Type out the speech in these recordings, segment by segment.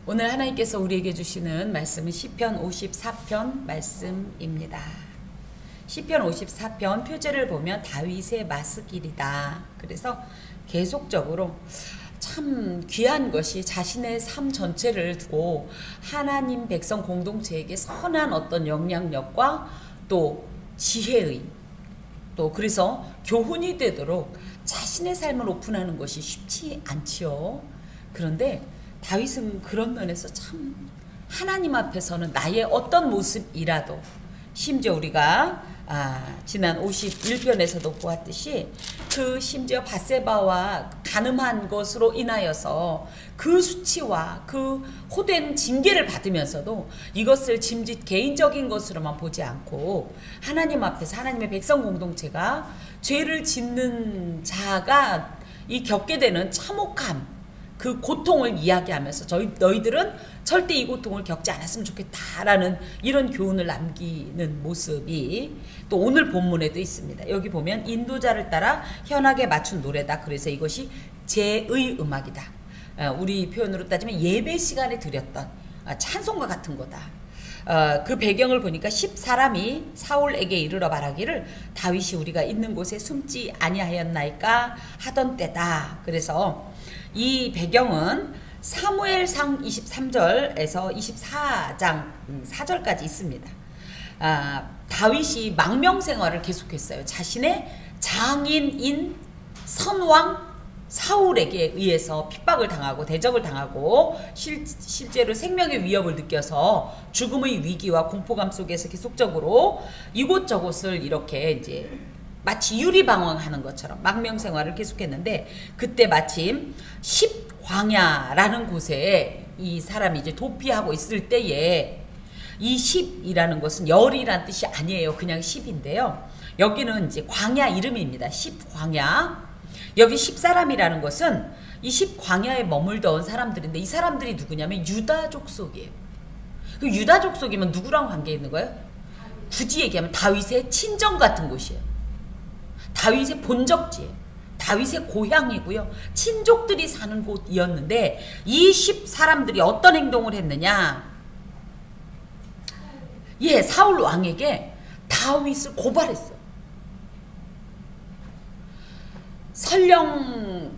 오늘 하나님께서 우리에게 주시는 말씀은 시편 54편 말씀입니다. 시편 54편 표제를 보면 다윗의 마스길이다. 그래서 계속적으로 참 귀한 것이 자신의 삶 전체를 두고 하나님 백성 공동체에게 선한 어떤 영향력과 또 지혜의 또 그래서 교훈이 되도록 자신의 삶을 오픈하는 것이 쉽지 않지요. 그런데 다윗은 그런 면에서 참 하나님 앞에서는 나의 어떤 모습이라도 심지어 우리가 지난 51편에서도 보았듯이 그 심지어 밧세바와 간음한 것으로 인하여서 그 수치와 그 호된 징계를 받으면서도 이것을 짐짓 개인적인 것으로만 보지 않고 하나님 앞에서 하나님의 백성 공동체가 죄를 짓는 자가 이 겪게 되는 참혹함 그 고통을 이야기하면서 너희들은 절대 이 고통을 겪지 않았으면 좋겠다라는 이런 교훈을 남기는 모습이 또 오늘 본문에도 있습니다. 여기 보면 인도자를 따라 현악에 맞춘 노래다. 그래서 이것이 제의 음악이다. 우리 표현으로 따지면 예배 시간에 드렸던 찬송가 같은 거다. 그 배경을 보니까 10사람이 사울에게 이르러 말하기를 다윗이 우리가 있는 곳에 숨지 아니하였나이까 하던 때다. 그래서 이 배경은 사무엘상 23절에서 24장 4절까지 있습니다. 다윗이 망명생활을 계속했어요. 자신의 장인인 선왕 사울에게 의해서 핍박을 당하고 대적을 당하고 실제로 생명의 위협을 느껴서 죽음의 위기와 공포감 속에서 계속적으로 이곳저곳을 이렇게 이제 마치 유리방황하는 것처럼 망명생활을 계속했는데 그때 마침 10광야라는 곳에 이 사람이 이제 도피하고 있을 때에 이 10이라는 것은 열이란 뜻이 아니에요. 그냥 10인데요. 여기는 이제 광야 이름입니다. 10광야. 여기 10사람이라는 것은 이 10광야에 머물던 사람들인데 이 사람들이 누구냐면 유다 족속이에요. 그 유다 족속이면 누구랑 관계 있는 거예요? 굳이 얘기하면 다윗의 친정 같은 곳이에요. 다윗의 본적지예요. 다윗의 고향이고요. 친족들이 사는 곳이었는데 이 10사람들이 어떤 행동을 했느냐? 사울 왕에게 다윗을 고발했어요. 설령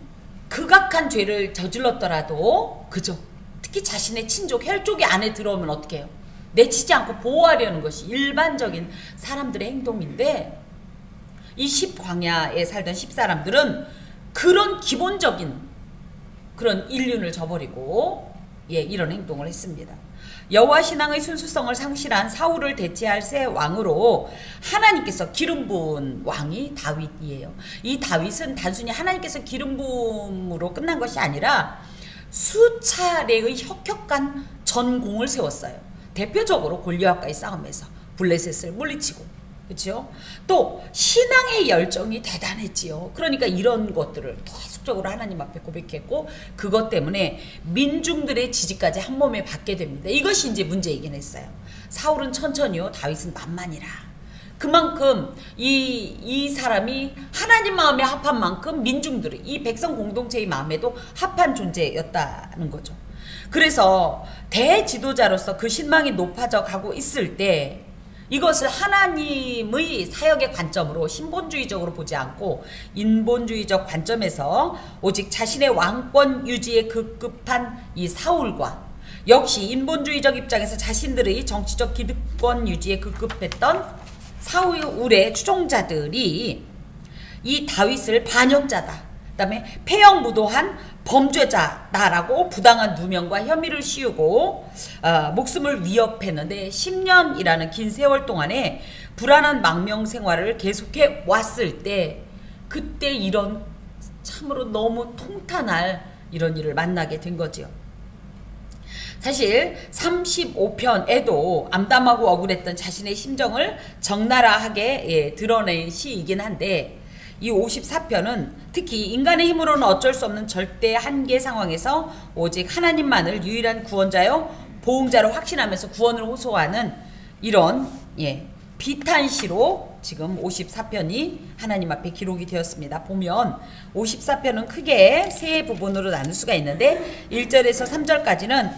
극악한 죄를 저질렀더라도 그죠? 특히 자신의 친족, 혈족이 안에 들어오면 어떻게 해요? 내치지 않고 보호하려는 것이 일반적인 사람들의 행동인데 이 10광야에 살던 10사람들은 그런 기본적인 그런 인륜을 저버리고 이런 행동을 했습니다. 여호와 신앙의 순수성을 상실한 사울을 대체할 새 왕으로 하나님께서 기름 부은 왕이 다윗이에요. 이 다윗은 단순히 하나님께서 기름 부음으로 끝난 것이 아니라 수차례의 혁혁한 전공을 세웠어요. 대표적으로 골리앗과의 싸움에서 블레셋을 물리치고 그렇죠? 또 신앙의 열정이 대단했지요. 그러니까 이런 것들을 계속적으로 하나님 앞에 고백했고 그것 때문에 민중들의 지지까지 한 몸에 받게 됩니다. 이것이 이제 문제이긴 했어요. 사울은 천천히요, 다윗은 만만이라. 그만큼 이 사람이 하나님 마음에 합한 만큼 민중들의 이 백성 공동체의 마음에도 합한 존재였다는 거죠. 그래서 대지도자로서 그 신망이 높아져 가고 있을 때 이것을 하나님의 사역의 관점으로 신본주의적으로 보지 않고 인본주의적 관점에서 오직 자신의 왕권 유지에 급급한 이 사울과 역시 인본주의적 입장에서 자신들의 정치적 기득권 유지에 급급했던 사울의 추종자들이 이 다윗을 반역자다, 그 다음에 폐역무도한 범죄자다라고 부당한 누명과 혐의를 씌우고 목숨을 위협했는데 10년이라는 긴 세월 동안에 불안한 망명 생활을 계속해 왔을 때 그때 이런 참으로 너무 통탄할 이런 일을 만나게 된 거지요. 사실 35편에도 암담하고 억울했던 자신의 심정을 적나라하게 드러낸 시이긴 한데 이 54편은 특히 인간의 힘으로는 어쩔 수 없는 절대 한계 상황에서 오직 하나님만을 유일한 구원자요 보응자로 확신하면서 구원을 호소하는 이런 비탄시로 지금 54편이 하나님 앞에 기록이 되었습니다. 보면 54편은 크게 세 부분으로 나눌 수가 있는데 1절에서 3절까지는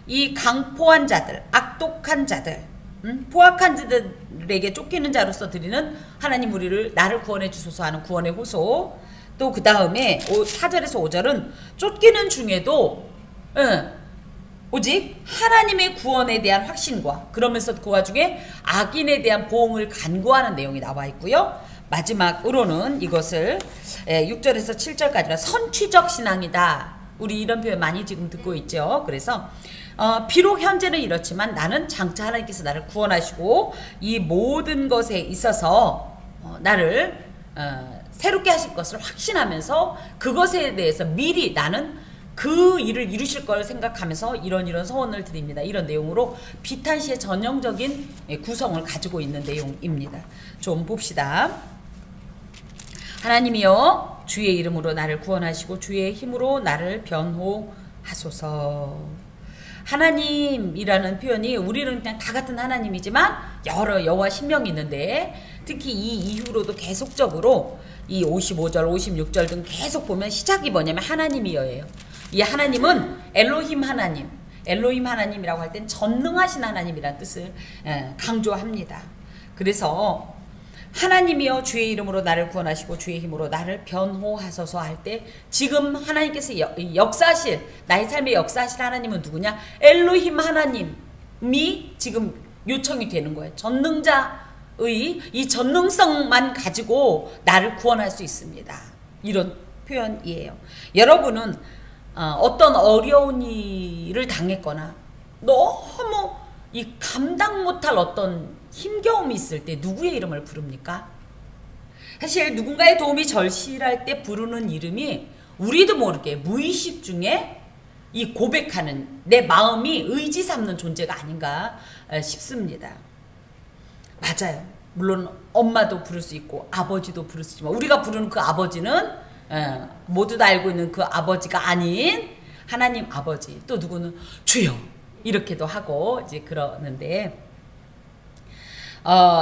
이 강포한 자들, 악독한 자들, 포악한 자들에게 쫓기는 자로서 드리는 하나님 우리를 나를 구원해 주소서 하는 구원의 호소. 또 그 다음에 4절에서 5절은 쫓기는 중에도 오직 하나님의 구원에 대한 확신과 그러면서 그 와중에 악인에 대한 보응을 간구하는 내용이 나와 있고요. 마지막으로는 이것을 6절에서 7절까지는 선취적 신앙이다. 우리 이런 표현 많이 지금 듣고 있죠. 그래서 비록 현재는 이렇지만 나는 장차 하나님께서 나를 구원하시고 이 모든 것에 있어서 나를 새롭게 하실 것을 확신하면서 그것에 대해서 미리 나는 그 일을 이루실 걸 생각하면서 이런 소원을 드립니다. 이런 내용으로 비탄시의 전형적인 구성을 가지고 있는 내용입니다. 좀 봅시다. 하나님이여 주의 이름으로 나를 구원하시고 주의 힘으로 나를 변호하소서. 하나님이라는 표현이 우리는 그냥 다 같은 하나님이지만 여러 여호와 신명이 있는데 특히 이 이후로도 계속적으로 이 55절, 56절 등 계속 보면 시작이 뭐냐면 하나님이여예요. 이 하나님은 엘로힘 하나님, 엘로힘 하나님이라고 할 땐 전능하신 하나님이라는 뜻을 강조합니다. 그래서 하나님이여 주의 이름으로 나를 구원하시고 주의 힘으로 나를 변호하소서 할 때 지금 하나님께서 역사하실 나의 삶에 역사하실 하나님은 누구냐? 엘로힘 하나님이 지금 요청이 되는 거예요. 전능자의 이 전능성만 가지고 나를 구원할 수 있습니다. 이런 표현이에요. 여러분은 어떤 어려운 일을 당했거나 너무 이 감당 못할 어떤 힘겨움이 있을 때 누구의 이름을 부릅니까? 사실 누군가의 도움이 절실할 때 부르는 이름이 우리도 모르게 무의식 중에 이 고백하는 내 마음이 의지 삼는 존재가 아닌가 싶습니다. 맞아요. 물론 엄마도 부를 수 있고 아버지도 부를 수 있지만 우리가 부르는 그 아버지는 모두 다 알고 있는 그 아버지가 아닌 하나님 아버지, 또 누구는 주여 이렇게도 하고 이제 그러는데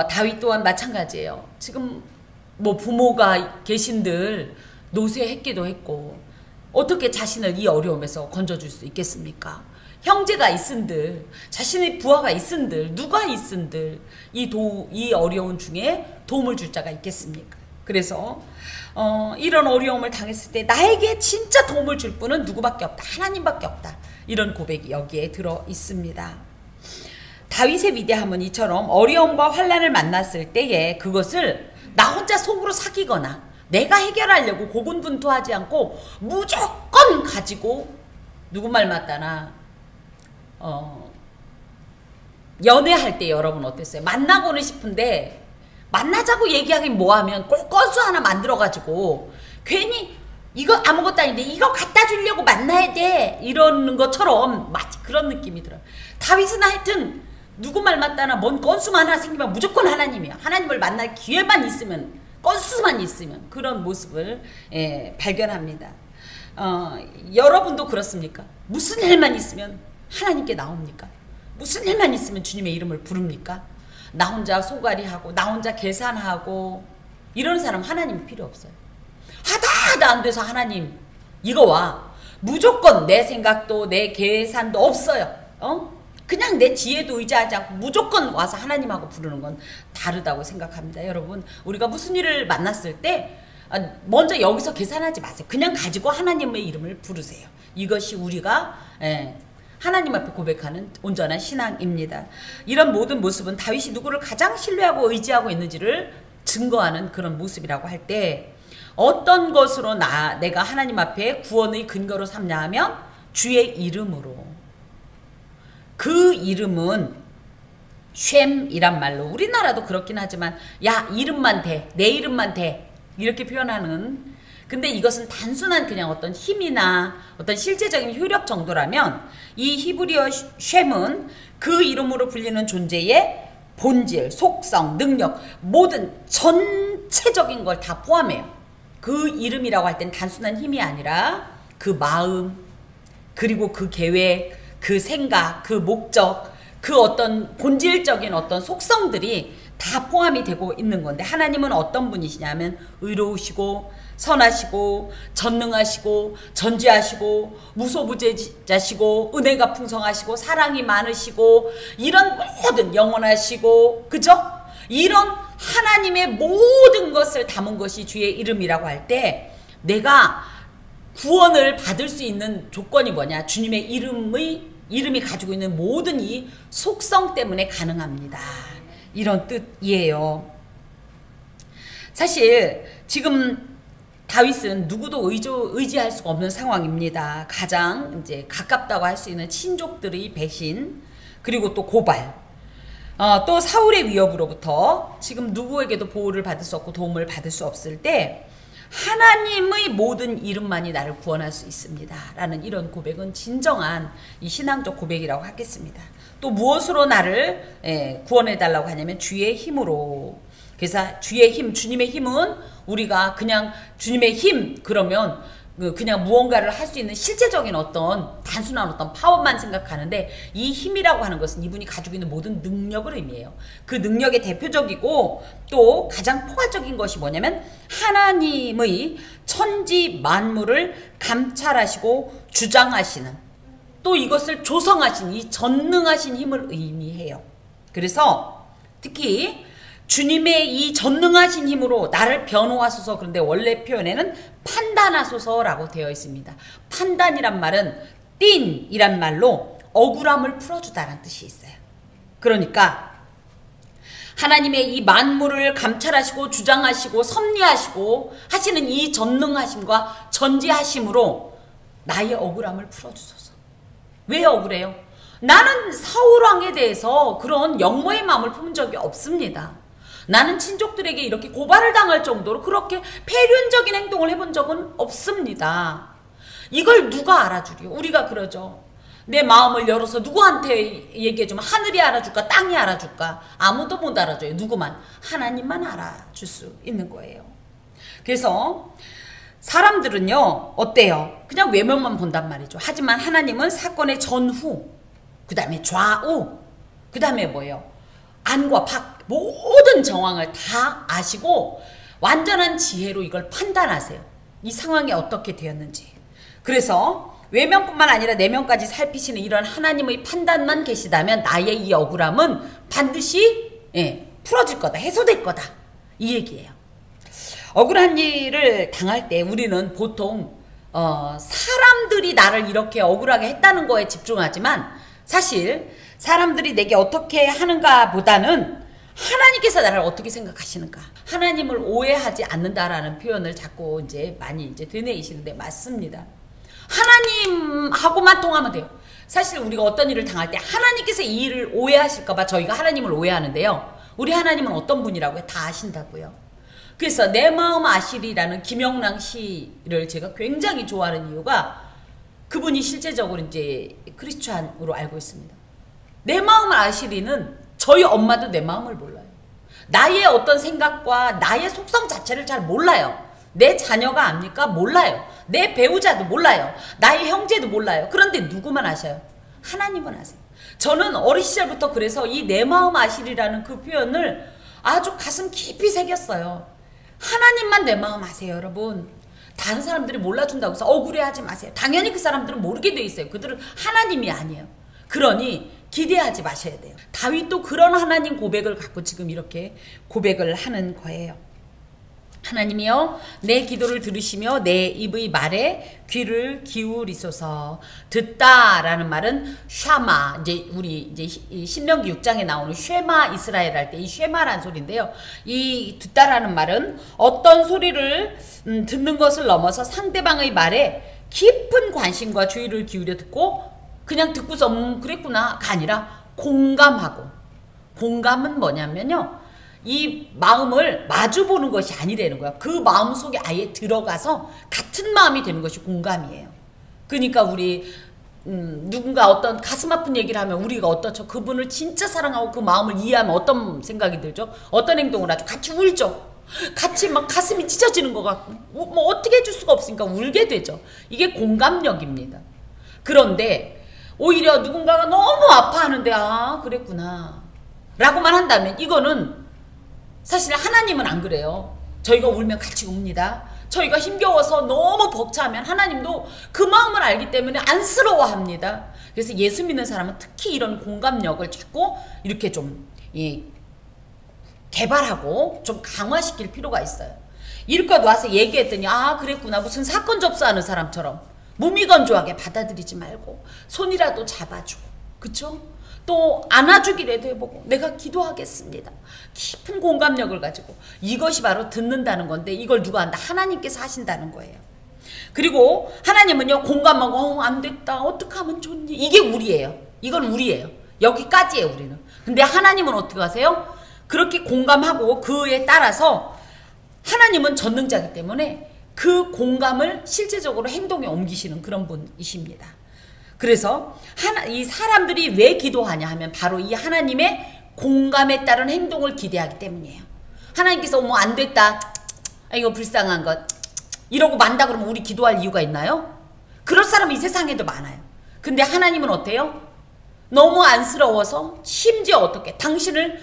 다윗 또한 마찬가지예요. 지금 뭐 부모가 계신들 노쇠했기도 했고 어떻게 자신을 이 어려움에서 건져줄 수 있겠습니까? 형제가 있은들, 자신의 부하가 있은들, 누가 있은들 이 어려운 중에 도움을 줄 자가 있겠습니까? 그래서 이런 어려움을 당했을 때 나에게 진짜 도움을 줄 분은 누구밖에 없다. 하나님밖에 없다. 이런 고백이 여기에 들어 있습니다. 다윗의 위대함은 이처럼 어려움과 환난을 만났을 때에 그것을 나 혼자 속으로 사귀거나 내가 해결하려고 고군분투하지 않고 무조건 가지고 누구 말 맞다나 연애할 때 여러분 어땠어요? 만나고는 싶은데 만나자고 얘기하긴 뭐하면 꼭 건수 하나 만들어가지고 괜히 이거 아무것도 아닌데 이거 갖다 주려고 만나야 돼 이러는 것처럼 마치 그런 느낌이 들어요. 다윗은 하여튼 누구 말 맞다나 뭔 건수만 하나 생기면 무조건 하나님이야. 하나님을 만날 기회만 있으면 건수만 있으면 그런 모습을 발견합니다. 여러분도 그렇습니까? 무슨 일만 있으면 하나님께 나옵니까? 무슨 일만 있으면 주님의 이름을 부릅니까? 나 혼자 소갈이하고 나 혼자 계산하고 이런 사람 하나님 필요 없어요. 하다 안 돼서 하나님 이거 와. 무조건 내 생각도 내 계산도 없어요. 그냥 내 지혜도 의지하지 않고 무조건 와서 하나님하고 부르는 건 다르다고 생각합니다. 여러분 우리가 무슨 일을 만났을 때 먼저 여기서 계산하지 마세요. 그냥 가지고 하나님의 이름을 부르세요. 이것이 우리가 하나님 앞에 고백하는 온전한 신앙입니다. 이런 모든 모습은 다윗이 누구를 가장 신뢰하고 의지하고 있는지를 증거하는 그런 모습이라고 할 때 어떤 것으로 내가 하나님 앞에 구원의 근거로 삼냐 하면 주의 이름으로. 그 이름은 쉔이란 말로 우리나라도 그렇긴 하지만 야 이름만 돼, 내 이름만 돼 이렇게 표현하는, 근데 이것은 단순한 그냥 어떤 힘이나 어떤 실제적인 효력 정도라면 이 히브리어 쉔은 그 이름으로 불리는 존재의 본질, 속성, 능력 모든 전체적인 걸 다 포함해요. 그 이름이라고 할 땐 단순한 힘이 아니라 그 마음, 그리고 그 계획, 그 생각, 그 목적, 그 어떤 본질적인 어떤 속성들이 다 포함이 되고 있는 건데, 하나님은 어떤 분이시냐면 의로우시고 선하시고 전능하시고 전지하시고 무소부재자시고 은혜가 풍성하시고 사랑이 많으시고 이런 모든 영원하시고, 그죠? 이런 하나님의 모든 것을 담은 것이 주의 이름이라고 할 때, 내가 구원을 받을 수 있는 조건이 뭐냐? 주님의 이름이 가지고 있는 모든 이 속성 때문에 가능합니다. 이런 뜻이에요. 사실 지금 다윗은 누구도 의지할 수가 없는 상황입니다. 가장 이제 가깝다고 할 수 있는 친족들의 배신, 그리고 또 고발, 또 사울의 위협으로부터 지금 누구에게도 보호를 받을 수 없고 도움을 받을 수 없을 때, 하나님의 모든 이름만이 나를 구원할 수 있습니다 라는 이런 고백은 진정한 이 신앙적 고백이라고 하겠습니다. 또 무엇으로 나를 구원해 달라고 하냐면 주의 힘으로. 그래서 주의 힘, 주님의 힘은 우리가 그냥 주님의 힘 그러면 그냥 무언가를 할 수 있는 실제적인 어떤 단순한 어떤 파워만 생각하는데, 이 힘이라고 하는 것은 이분이 가지고 있는 모든 능력을 의미해요. 그 능력의 대표적이고 또 가장 포괄적인 것이 뭐냐면 하나님의 천지 만물을 감찰하시고 주장하시는, 또 이것을 조성하신 이 전능하신 힘을 의미해요. 그래서 특히 주님의 이 전능하신 힘으로 나를 변호하소서. 그런데 원래 표현에는 판단하소서라고 되어 있습니다. 판단이란 말은 띵이란 말로 억울함을 풀어주다라는 뜻이 있어요. 그러니까 하나님의 이 만물을 감찰하시고 주장하시고 섭리하시고 하시는 이 전능하심과 전지하심으로 나의 억울함을 풀어주소서. 왜 억울해요? 나는 사울왕에 대해서 그런 역모의 마음을 품은 적이 없습니다. 나는 친족들에게 이렇게 고발을 당할 정도로 그렇게 폐륜적인 행동을 해본 적은 없습니다. 이걸 누가 알아주려? 우리가 그러죠. 내 마음을 열어서 누구한테 얘기해주면 하늘이 알아줄까? 땅이 알아줄까? 아무도 못 알아줘요. 누구만? 하나님만 알아줄 수 있는 거예요. 그래서 사람들은요, 어때요? 그냥 외면만 본단 말이죠. 하지만 하나님은 사건의 전후, 그 다음에 좌우, 그 다음에 뭐예요? 안과 밖, 모든 정황을 다 아시고 완전한 지혜로 이걸 판단하세요. 이 상황이 어떻게 되었는지. 그래서 외면뿐만 아니라 내면까지 살피시는 이런 하나님의 판단만 계시다면 나의 이 억울함은 반드시 풀어질 거다, 해소될 거다, 이 얘기예요. 억울한 일을 당할 때 우리는 보통 사람들이 나를 이렇게 억울하게 했다는 거에 집중하지만, 사실 사람들이 내게 어떻게 하는가 보다는 하나님께서 나를 어떻게 생각하시는가, 하나님을 오해하지 않는다라는 표현을 자꾸 이제 많이 이제 되뇌이시는데 맞습니다. 하나님하고만 통하면 돼요. 사실 우리가 어떤 일을 당할 때 하나님께서 이 일을 오해하실까봐 저희가 하나님을 오해하는데요, 우리 하나님은 어떤 분이라고요? 다 아신다고요. 그래서 내 마음 아시리라는 김영랑 시를 제가 굉장히 좋아하는 이유가, 그분이 실제적으로 이제 크리스찬으로 알고 있습니다. 내 마음을 아시리는 저희 엄마도 내 마음을 몰라요. 나의 어떤 생각과 나의 속성 자체를 잘 몰라요. 내 자녀가 압니까? 몰라요. 내 배우자도 몰라요. 나의 형제도 몰라요. 그런데 누구만 아셔요? 하나님은 아세요. 저는 어린 시절부터 그래서 이 내 마음 아시리라는 그 표현을 아주 가슴 깊이 새겼어요. 하나님만 내 마음 아세요, 여러분. 다른 사람들이 몰라준다고 해서 억울해하지 마세요. 당연히 그 사람들은 모르게 돼 있어요. 그들은 하나님이 아니에요. 그러니 기대하지 마셔야 돼요. 다윗도 그런 하나님 고백을 갖고 지금 이렇게 고백을 하는 거예요. 하나님이여, 내 기도를 들으시며 내 입의 말에 귀를 기울이소서. 듣다라는 말은 샤마, 이제 우리 이제 신명기 6장에 나오는 쉐마 이스라엘 할 때 이 쉐마라는 소리인데요. 이 듣다라는 말은 어떤 소리를 듣는 것을 넘어서 상대방의 말에 깊은 관심과 주의를 기울여 듣고, 그냥 듣고서 그랬구나가 아니라 공감하고. 공감은 뭐냐면요, 이 마음을 마주보는 것이 아니라는 거야. 그 마음 속에 아예 들어가서 같은 마음이 되는 것이 공감이에요. 그러니까 우리 누군가 어떤 가슴 아픈 얘기를 하면 우리가 어떻죠? 그분을 진짜 사랑하고 그 마음을 이해하면 어떤 생각이 들죠? 어떤 행동을 하죠? 같이 울죠? 같이 막 가슴이 찢어지는 것 같고, 뭐 어떻게 해줄 수가 없으니까 울게 되죠. 이게 공감력입니다. 그런데 오히려 누군가가 너무 아파하는데 아 그랬구나 라고만 한다면 이거는 사실 하나님은 안 그래요. 저희가 울면 같이 웁니다. 저희가 힘겨워서 너무 벅차면 하나님도 그 마음을 알기 때문에 안쓰러워합니다. 그래서 예수 믿는 사람은 특히 이런 공감력을 자꾸 이렇게 좀 개발하고 좀 강화시킬 필요가 있어요. 이렇게 와서 얘기했더니 아 그랬구나 무슨 사건 접수하는 사람처럼 무미건조하게 받아들이지 말고 손이라도 잡아주고 그쵸? 또 안아주기라도 해보고 내가 기도하겠습니다. 깊은 공감력을 가지고 이것이 바로 듣는다는 건데 이걸 누가 한다? 하나님께서 하신다는 거예요. 그리고 하나님은요 공감하고 안 됐다 어떡하면 좋니 이게 우리예요. 이건 우리예요. 여기까지예요 우리는. 근데 하나님은 어떻게 하세요? 그렇게 공감하고 그에 따라서 하나님은 전능자이기 때문에 그 공감을 실제적으로 행동에 옮기시는 그런 분이십니다. 그래서 이 사람들이 왜 기도하냐 하면 바로 이 하나님의 공감에 따른 행동을 기대하기 때문이에요. 하나님께서 뭐 안 됐다 이거 불쌍한 것 이러고 만다 그러면 우리 기도할 이유가 있나요? 그럴 사람이 이 세상에도 많아요. 근데 하나님은 어때요? 너무 안쓰러워서 심지어 어떻게 당신을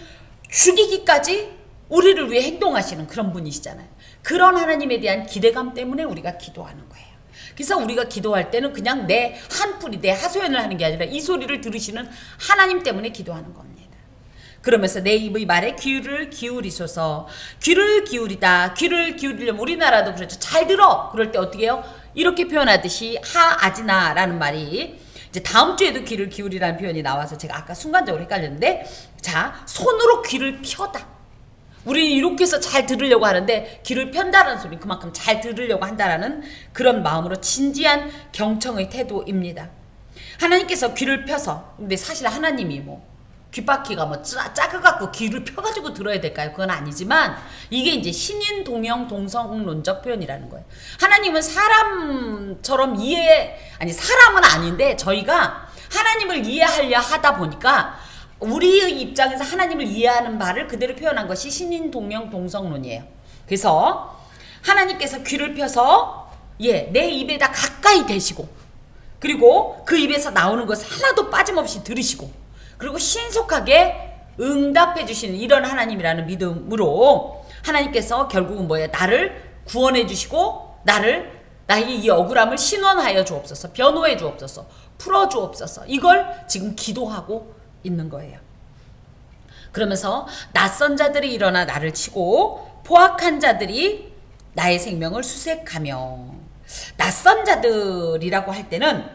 죽이기까지 우리를 위해 행동하시는 그런 분이시잖아요. 그런 하나님에 대한 기대감 때문에 우리가 기도하는 거예요. 그래서 우리가 기도할 때는 그냥 내 한풀이 내 하소연을 하는 게 아니라 이 소리를 들으시는 하나님 때문에 기도하는 겁니다. 그러면서 내 입의 말에 귀를 기울이소서. 귀를 기울이다. 귀를 기울이려면 우리나라도 그렇죠. 잘 들어. 그럴 때 어떻게 해요? 이렇게 표현하듯이 하아지나라는 말이 이제 다음 주에도 귀를 기울이라는 표현이 나와서 제가 아까 순간적으로 헷갈렸는데 자 손으로 귀를 펴다. 우리는 이렇게 해서 잘 들으려고 하는데 귀를 편다라는 소리는 그만큼 잘 들으려고 한다라는 그런 마음으로 진지한 경청의 태도입니다. 하나님께서 귀를 펴서 근데 사실 하나님이 뭐 귓바퀴가 뭐 작아갖고 귀를 펴가지고 들어야 될까요? 그건 아니지만 이게 이제 신인 동형 동성론적 표현이라는 거예요. 하나님은 사람처럼 사람은 아닌데 저희가 하나님을 이해하려 하다 보니까 우리의 입장에서 하나님을 이해하는 바를 그대로 표현한 것이 신인 동형 동성론이에요. 그래서 하나님께서 귀를 펴서 내 입에다 가까이 대시고 그리고 그 입에서 나오는 것을 하나도 빠짐없이 들으시고 그리고 신속하게 응답해 주시는 이런 하나님이라는 믿음으로 하나님께서 결국은 뭐예요? 나를 구원해 주시고 나의 이 억울함을 신원하여 주옵소서 변호해 주옵소서 풀어 주옵소서 이걸 지금 기도하고 있는 거예요. 그러면서 낯선 자들이 일어나 나를 치고 포악한 자들이 나의 생명을 수색하며 낯선 자들이라고 할 때는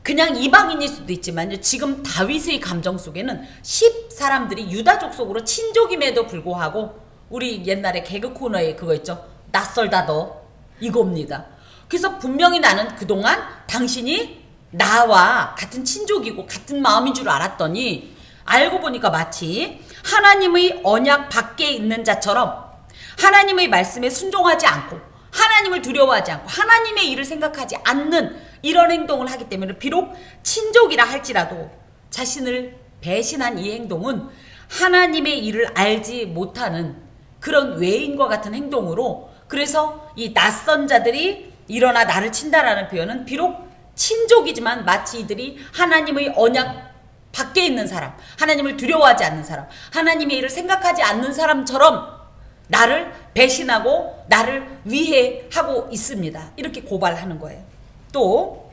그냥 이방인일 수도 있지만 지금 다윗의 감정 속에는 10사람들이 유다족 속으로 친족임에도 불구하고 우리 옛날에 개그 코너에 그거 있죠. 낯설다 너 이겁니다. 그래서 분명히 나는 그동안 당신이 나와 같은 친족이고 같은 마음인 줄 알았더니 알고 보니까 마치 하나님의 언약 밖에 있는 자처럼 하나님의 말씀에 순종하지 않고 하나님을 두려워하지 않고 하나님의 일을 생각하지 않는 이런 행동을 하기 때문에 비록 친족이라 할지라도 자신을 배신한 이 행동은 하나님의 일을 알지 못하는 그런 외인과 같은 행동으로 그래서 이 낯선 자들이 일어나 나를 친다라는 표현은 비록 친족이지만 마치 이들이 하나님의 언약 밖에 있는 사람, 하나님을 두려워하지 않는 사람, 하나님의 일을 생각하지 않는 사람처럼 나를 배신하고 나를 위해하고 있습니다. 이렇게 고발하는 거예요. 또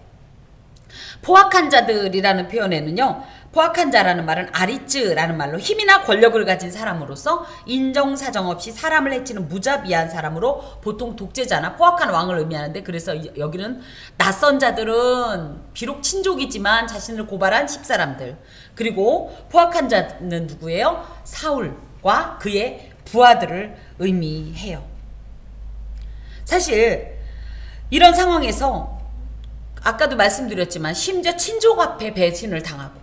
포악한 자들이라는 표현에는요. 포악한 자라는 말은 아리츠라는 말로 힘이나 권력을 가진 사람으로서 인정사정 없이 사람을 해치는 무자비한 사람으로 보통 독재자나 포악한 왕을 의미하는데 그래서 여기는 낯선 자들은 비록 친족이지만 자신을 고발한 10사람들 그리고 포악한 자는 누구예요? 사울과 그의 부하들을 의미해요. 사실 이런 상황에서 아까도 말씀드렸지만 심지어 친족 앞에 배신을 당하고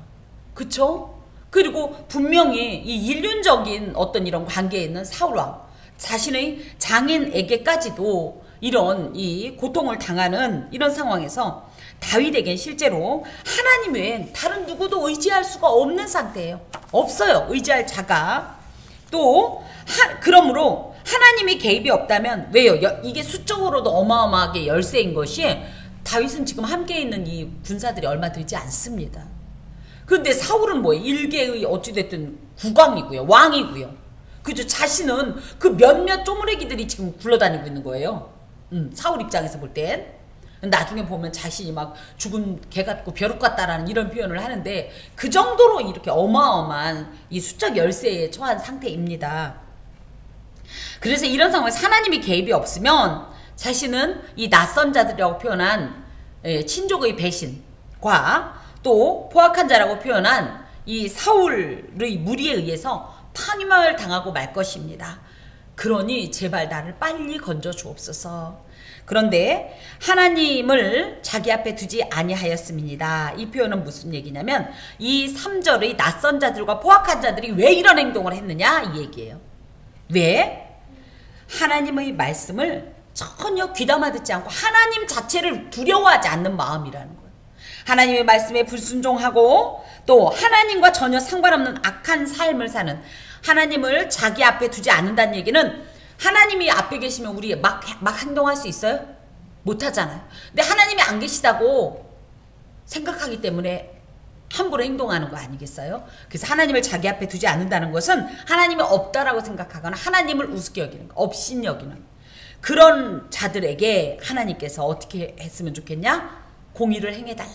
그쵸? 그리고 분명히 이 인륜적인 어떤 이런 관계에 있는 사울왕 자신의 장인에게까지도 이런 이 고통을 당하는 이런 상황에서 다윗에겐 실제로 하나님 외엔 다른 누구도 의지할 수가 없는 상태예요. 없어요. 의지할 자가. 또 그러므로 하나님의 개입이 없다면 왜요? 이게 수적으로도 어마어마하게 열세인 것이 다윗은 지금 함께 있는 이 군사들이 얼마 되지 않습니다. 근데 사울은 뭐예요? 일개의 어찌됐든 국왕이고요. 왕이고요. 그죠? 자신은 그 몇몇 쪼무레기들이 지금 굴러다니고 있는 거예요. 사울 입장에서 볼 땐. 나중에 보면 자신이 막 죽은 개 같고 벼룩 같다라는 이런 표현을 하는데 그 정도로 이렇게 어마어마한 이 수적 열세에 처한 상태입니다. 그래서 이런 상황에서 하나님이 개입이 없으면 자신은 이 낯선 자들이라고 표현한 친족의 배신과 또 포악한 자라고 표현한 이 사울의 무리에 의해서 파멸 당하고 말 것입니다. 그러니 제발 나를 빨리 건져 주옵소서. 그런데 하나님을 자기 앞에 두지 아니하였음이니이다. 이 표현은 무슨 얘기냐면 이 3절의 낯선 자들과 포악한 자들이 왜 이런 행동을 했느냐 이 얘기예요. 왜? 하나님의 말씀을 전혀 귀담아 듣지 않고 하나님 자체를 두려워하지 않는 마음이라는 거예요. 하나님의 말씀에 불순종하고 또 하나님과 전혀 상관없는 악한 삶을 사는, 하나님을 자기 앞에 두지 않는다는 얘기는 하나님이 앞에 계시면 우리 막 행동할 수 있어요? 못하잖아요. 근데 하나님이 안 계시다고 생각하기 때문에 함부로 행동하는 거 아니겠어요? 그래서 하나님을 자기 앞에 두지 않는다는 것은 하나님이 없다라고 생각하거나 하나님을 우습게 여기는 거, 업신 여기는 그런 자들에게 하나님께서 어떻게 했으면 좋겠냐? 공의를 행해달라.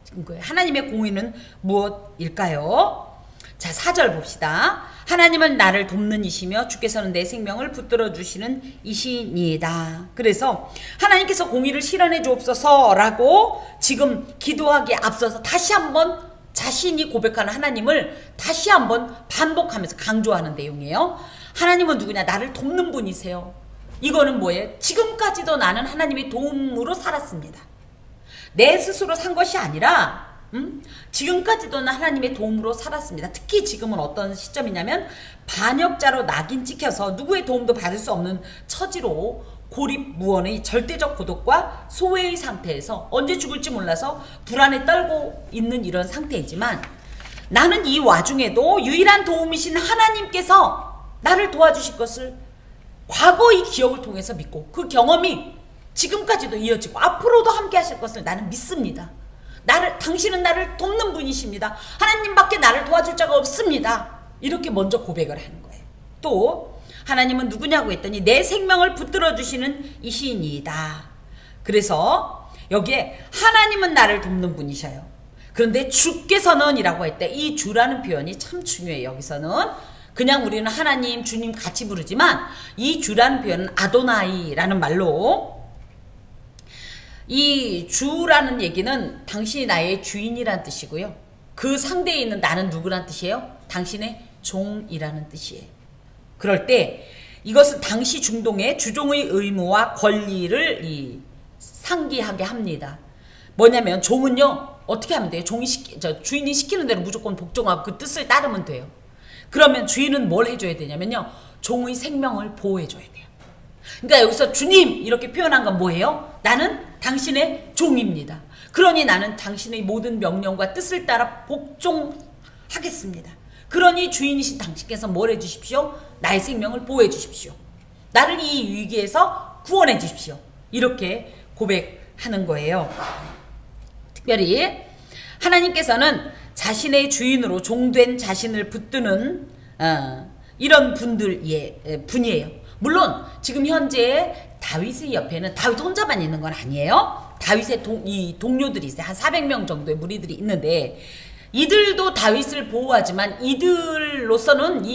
지금 거예요. 하나님의 공의는 무엇일까요? 자, 4절 봅시다. 하나님은 나를 돕는 이시며 주께서는 내 생명을 붙들어 주시는 이시니이다. 그래서 하나님께서 공의를 실현해 주옵소서라고 지금 기도하기에 앞서서 다시 한번 자신이 고백하는 하나님을 다시 한번 반복하면서 강조하는 내용이에요. 하나님은 누구냐? 나를 돕는 분이세요. 이거는 뭐예요? 지금까지도 나는 하나님의 도움으로 살았습니다. 내 스스로 산 것이 아니라 지금까지도 하나님의 도움으로 살았습니다. 특히 지금은 어떤 시점이냐면 반역자로 낙인 찍혀서 누구의 도움도 받을 수 없는 처지로 고립무원의 절대적 고독과 소외의 상태에서 언제 죽을지 몰라서 불안에 떨고 있는 이런 상태이지만 나는 이 와중에도 유일한 도움이신 하나님께서 나를 도와주실 것을 과거의 기억을 통해서 믿고 그 경험이 지금까지도 이어지고 앞으로도 함께 하실 것을 나는 믿습니다. 당신은 나를 돕는 분이십니다. 하나님밖에 나를 도와줄 자가 없습니다. 이렇게 먼저 고백을 하는 거예요. 또 하나님은 누구냐고 했더니 내 생명을 붙들어 주시는 이시니이다. 그래서 여기에 하나님은 나를 돕는 분이셔요. 그런데 주께서는 이라고 할 때 이 주라는 표현이 참 중요해요. 여기서는 그냥 우리는 하나님, 주님 같이 부르지만 이 주라는 표현은 아도나이라는 말로, 이 주라는 얘기는 당신이 나의 주인이란 뜻이고요. 그 상대에 있는 나는 누구란 뜻이에요? 당신의 종이라는 뜻이에요. 그럴 때 이것은 당시 중동의 주종의 의무와 권리를 상기하게 합니다. 뭐냐면 종은요 어떻게 하면 돼요? 주인이 시키는 대로 무조건 복종하고 그 뜻을 따르면 돼요. 그러면 주인은 뭘 해줘야 되냐면요, 종의 생명을 보호해줘야 돼요. 그러니까 여기서 주님 이렇게 표현한 건 뭐예요? 나는 당신의 종입니다. 그러니 나는 당신의 모든 명령과 뜻을 따라 복종하겠습니다. 그러니 주인이신 당신께서 뭘 해주십시오? 나의 생명을 보호해 주십시오. 나를 이 위기에서 구원해 주십시오. 이렇게 고백하는 거예요. 특별히 하나님께서는 자신의 주인으로 종된 자신을 붙드는 이런 분이에요. 물론 지금 현재 다윗의 옆에는 다윗 혼자만 있는 건 아니에요. 다윗의 동료들이 있어요. 한 400명 정도의 무리들이 있는데 이들도 다윗을 보호하지만 이들로서는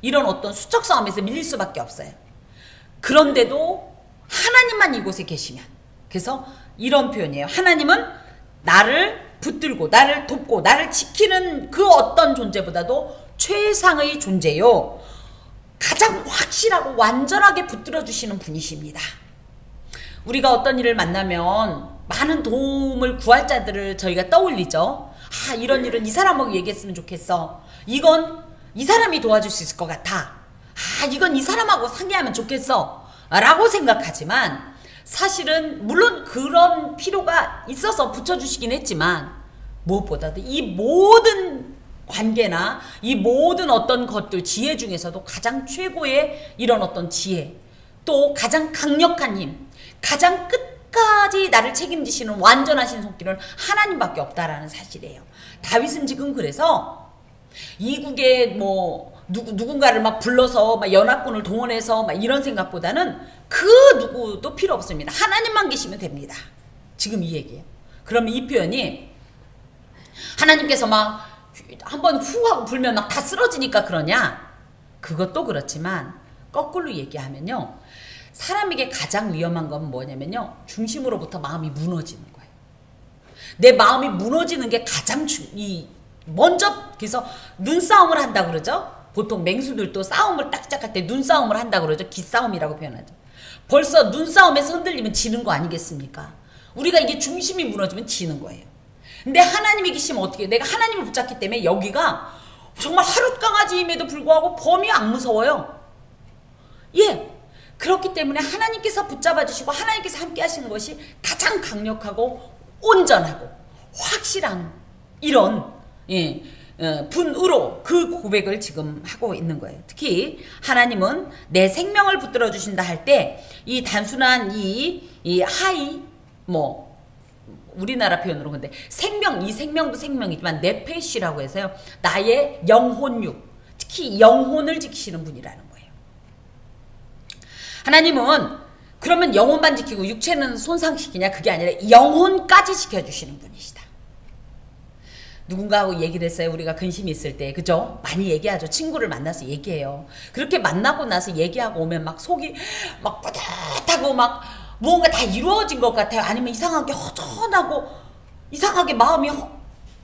이런 어떤 수적 싸움에서 밀릴 수밖에 없어요. 그런데도 하나님만 이곳에 계시면, 그래서 이런 표현이에요. 하나님은 나를 붙들고 나를 돕고 나를 지키는 그 어떤 존재보다도 최상의 존재요. 가장 확실하고 완전하게 붙들어 주시는 분이십니다. 우리가 어떤 일을 만나면 많은 도움을 구할 자들을 저희가 떠올리죠. 아, 이런 일은 이 사람하고 얘기했으면 좋겠어. 이건 이 사람이 도와줄 수 있을 것 같아. 아, 이건 이 사람하고 상의하면 좋겠어 라고 생각하지만, 사실은 물론 그런 필요가 있어서 붙여주시긴 했지만 무엇보다도 이 모든 관계나 이 모든 어떤 것들, 지혜 중에서도 가장 최고의 이런 어떤 지혜, 또 가장 강력한 힘, 가장 끝까지 나를 책임지시는 완전하신 손길은 하나님밖에 없다라는 사실이에요. 다윗은 지금 그래서 이국의 누군가를 막 불러서 막 연합군을 동원해서 막 이런 생각보다는 그 누구도 필요 없습니다. 하나님만 계시면 됩니다. 지금 이 얘기예요. 그러면 이 표현이 하나님께서 막 한번 후 하고 불면 막 다 쓰러지니까 그러냐? 그것도 그렇지만 거꾸로 얘기하면요. 사람에게 가장 위험한 건 뭐냐면요. 중심으로부터 마음이 무너지는 거예요. 내 마음이 무너지는 게 가장 먼저 그래서 눈싸움을 한다 그러죠. 보통 맹수들도 싸움을 딱 시작할 때 눈싸움을 한다 그러죠. 기싸움이라고 표현하죠. 벌써 눈싸움에서 흔들리면 지는 거 아니겠습니까? 우리가 이게 중심이 무너지면 지는 거예요. 근데 하나님이 계시면 어떻게 해요? 내가 하나님을 붙잡기 때문에 여기가 정말 하룻강아지임에도 불구하고 범이 안 무서워요. 예. 그렇기 때문에 하나님께서 붙잡아 주시고 하나님께서 함께 하시는 것이 가장 강력하고 온전하고 확실한 이런 분으로 그 고백을 지금 하고 있는 거예요. 특히 하나님은 내 생명을 붙들어 주신다 할 때 이 단순한 이 하이 뭐 우리나라 표현으로 근데 생명 이 생명도 생명이지만 네페시라고 해서요. 나의 영혼육 특히 영혼을 지키시는 분이라는 거예요. 하나님은 그러면 영혼만 지키고 육체는 손상시키냐? 그게 아니라 영혼까지 지켜주시는 분이시다. 누군가하고 얘기를 했어요. 우리가 근심이 있을 때 그죠? 많이 얘기하죠. 친구를 만나서 얘기해요. 그렇게 만나고 나서 얘기하고 오면 막 속이 막 뿌듯하고 막 무언가 다 이루어진 것 같아요. 아니면 이상하게 허전하고 이상하게 마음이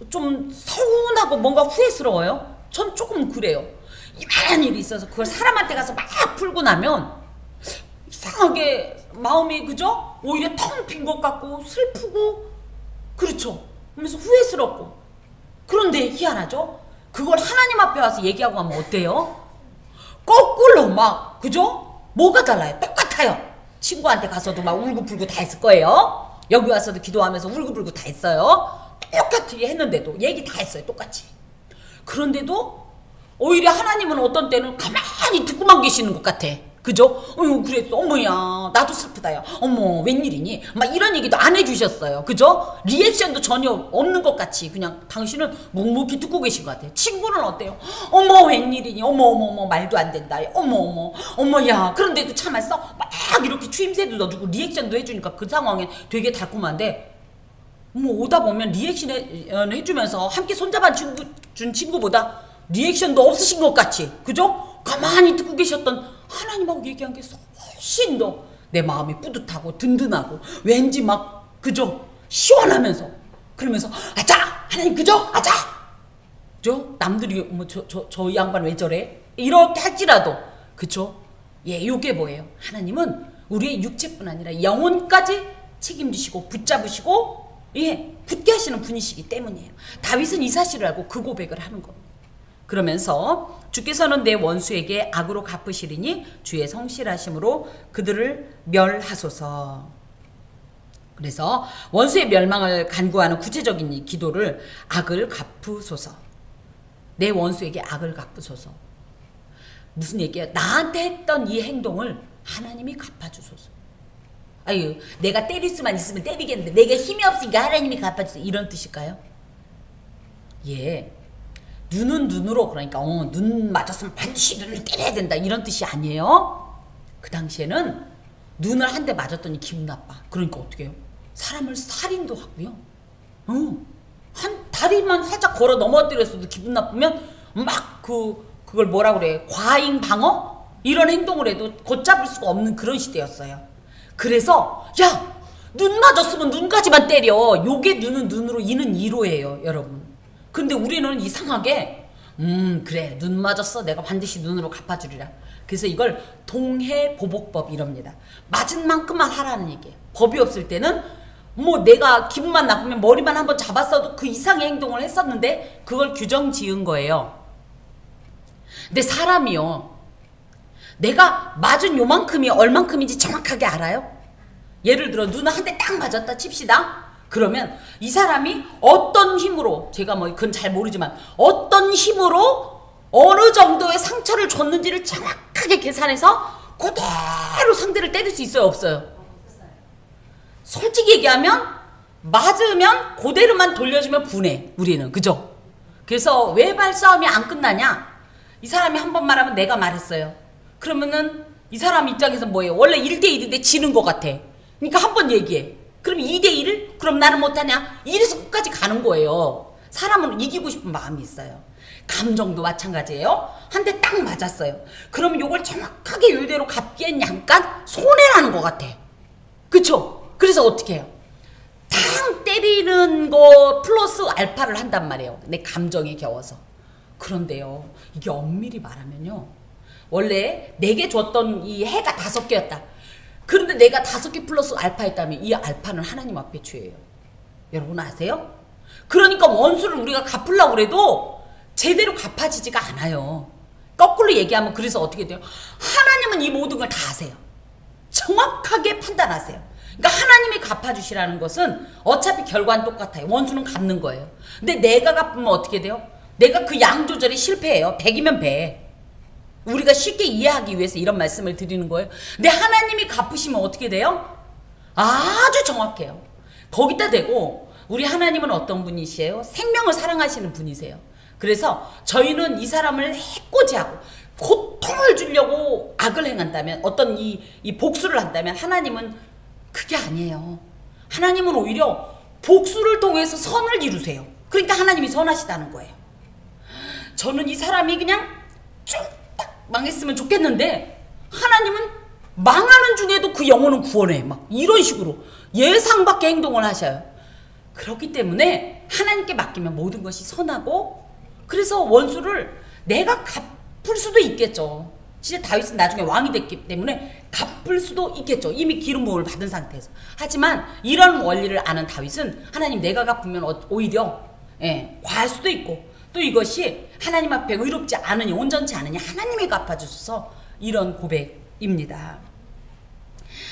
좀 서운하고 뭔가 후회스러워요. 전 조금 그래요. 이만한 일이 있어서 그걸 사람한테 가서 막 풀고 나면 이상하게 마음이 그죠? 오히려 텅 빈 것 같고 슬프고 그렇죠. 그러면서 후회스럽고 그런데 희한하죠? 그걸 하나님 앞에 와서 얘기하고 하면 어때요? 거꾸로 막 그죠? 뭐가 달라요? 똑같아요. 친구한테 가서도 막 울고불고 다 했을 거예요. 여기 와서도 기도하면서 울고불고 다 했어요. 똑같이 했는데도 얘기 다 했어요. 똑같이. 그런데도 오히려 하나님은 어떤 때는 가만히 듣고만 계시는 것 같아. 그죠? 그랬어. 어머야 나도 슬프다요. 어머 웬일이니? 막 이런 얘기도 안 해주셨어요. 그죠? 리액션도 전혀 없는 것 같이 그냥 당신은 묵묵히 듣고 계신 것 같아요. 친구는 어때요? 어머 웬일이니? 어머 말도 안 된다. 어머야 그런데도 참았어? 막 이렇게 추임새도 넣어주고 리액션도 해주니까 그 상황에 되게 달콤한데 오다 보면 리액션 해주면서 함께 손잡아 준 친구보다 리액션도 없으신 것 같이 그죠? 가만히 듣고 계셨던 하나님하고 얘기한 게 훨씬 더 내 마음이 뿌듯하고 든든하고 왠지 막 그죠? 시원하면서 그러면서 아자! 하나님 그죠? 아자! 그죠? 남들이 뭐 저 양반 왜 저래? 이렇게 할지라도 그죠? 예, 요게 뭐예요? 하나님은 우리의 육체뿐 아니라 영혼까지 책임지시고 붙잡으시고 예, 붙게 하시는 분이시기 때문이에요. 다윗은 이 사실을 알고 그 고백을 하는 겁니다. 그러면서 주께서는 내 원수에게 악으로 갚으시리니 주의 성실하심으로 그들을 멸하소서. 그래서 원수의 멸망을 간구하는 구체적인 기도를 악을 갚으소서. 내 원수에게 악을 갚으소서. 무슨 얘기야? 나한테 했던 이 행동을 하나님이 갚아주소서. 아유, 내가 때릴 수만 있으면 때리겠는데 내가 힘이 없으니까 하나님이 갚아주세요. 이런 뜻일까요? 예. 눈은 눈으로 그러니까 눈 맞았으면 반드시 눈을 때려야 된다 이런 뜻이 아니에요. 그 당시에는 눈을 한 대 맞았더니 기분 나빠. 그러니까 어떻게 해요? 사람을 살인도 하고요. 한 다리만 살짝 걸어 넘어뜨렸어도 기분 나쁘면 막 그걸 뭐라 그래? 과잉 방어? 이런 행동을 해도 걷잡을 수가 없는 그런 시대였어요. 그래서 야! 눈 맞았으면 눈까지만 때려. 요게 눈은 눈으로 이는 이로예요, 여러분. 근데 우리는 이상하게 그래 눈 맞았어 내가 반드시 눈으로 갚아주리라. 그래서 이걸 동해보복법 이럽니다. 맞은 만큼만 하라는 얘기예요. 법이 없을 때는 뭐 내가 기분만 나쁘면 머리만 한번 잡았어도 그 이상의 행동을 했었는데 그걸 규정 지은 거예요. 근데 사람이요 내가 맞은 요만큼이 얼만큼인지 정확하게 알아요? 예를 들어 눈을 한 대 딱 맞았다 칩시다. 그러면 이 사람이 어떤 힘으로 제가 뭐 그건 잘 모르지만 어떤 힘으로 어느 정도의 상처를 줬는지를 정확하게 계산해서 그대로 상대를 때릴 수 있어요 없어요? 솔직히 얘기하면 맞으면 그대로만 돌려주면 분해 우리는 그죠? 그래서 왜 발싸움이 안 끝나냐? 이 사람이 한 번 말하면 내가 말했어요. 그러면은 이 사람 입장에서 뭐예요? 원래 1대1인데 지는 것 같아. 그러니까 한 번 얘기해. 그럼 2대1? 그럼 나는 못하냐? 이래서 끝까지 가는 거예요. 사람은 이기고 싶은 마음이 있어요. 감정도 마찬가지예요. 한 대 딱 맞았어요. 그러면 요걸 정확하게 요대로 갚기엔 약간 손해라는 것 같아. 그쵸? 그래서 어떻게 해요? 탕 때리는 거 플러스 알파를 한단 말이에요. 내 감정에 겨워서. 그런데요, 이게 엄밀히 말하면요, 원래 내게 줬던 이 해가 5개였다. 그런데 내가 5개 플러스 알파 했다면 이 알파는 하나님 앞에 죄예요. 여러분 아세요? 그러니까 원수를 우리가 갚으려고 그래도 제대로 갚아지지가 않아요. 거꾸로 얘기하면 그래서 어떻게 돼요? 하나님은 이 모든 걸 다 아세요. 정확하게 판단하세요. 그러니까 하나님이 갚아주시라는 것은 어차피 결과는 똑같아요. 원수는 갚는 거예요. 근데 내가 갚으면 어떻게 돼요? 내가 그 양 조절에 실패해요. 100이면 100. 우리가 쉽게 이해하기 위해서 이런 말씀을 드리는 거예요. 근데 하나님이 갚으시면 어떻게 돼요? 아주 정확해요. 거기다 대고 우리 하나님은 어떤 분이시에요? 생명을 사랑하시는 분이세요. 그래서 저희는 이 사람을 해코지하고 고통을 주려고 악을 행한다면, 어떤 이 복수를 한다면, 하나님은 그게 아니에요. 하나님은 오히려 복수를 통해서 선을 이루세요. 그러니까 하나님이 선하시다는 거예요. 저는 이 사람이 그냥 쭉 망했으면 좋겠는데 하나님은 망하는 중에도 그 영혼은 구원해. 막 이런 식으로 예상 밖의 행동을 하셔요. 그렇기 때문에 하나님께 맡기면 모든 것이 선하고, 그래서 원수를 내가 갚을 수도 있겠죠. 진짜 다윗은 나중에 왕이 됐기 때문에 갚을 수도 있겠죠. 이미 기름 부음을 받은 상태에서. 하지만 이런 원리를 아는 다윗은 하나님 내가 갚으면 오히려 과할 수도 있고, 또 이것이 하나님 앞에 의롭지 않으니, 온전치 않으니 하나님이 갚아주셔서 이런 고백입니다.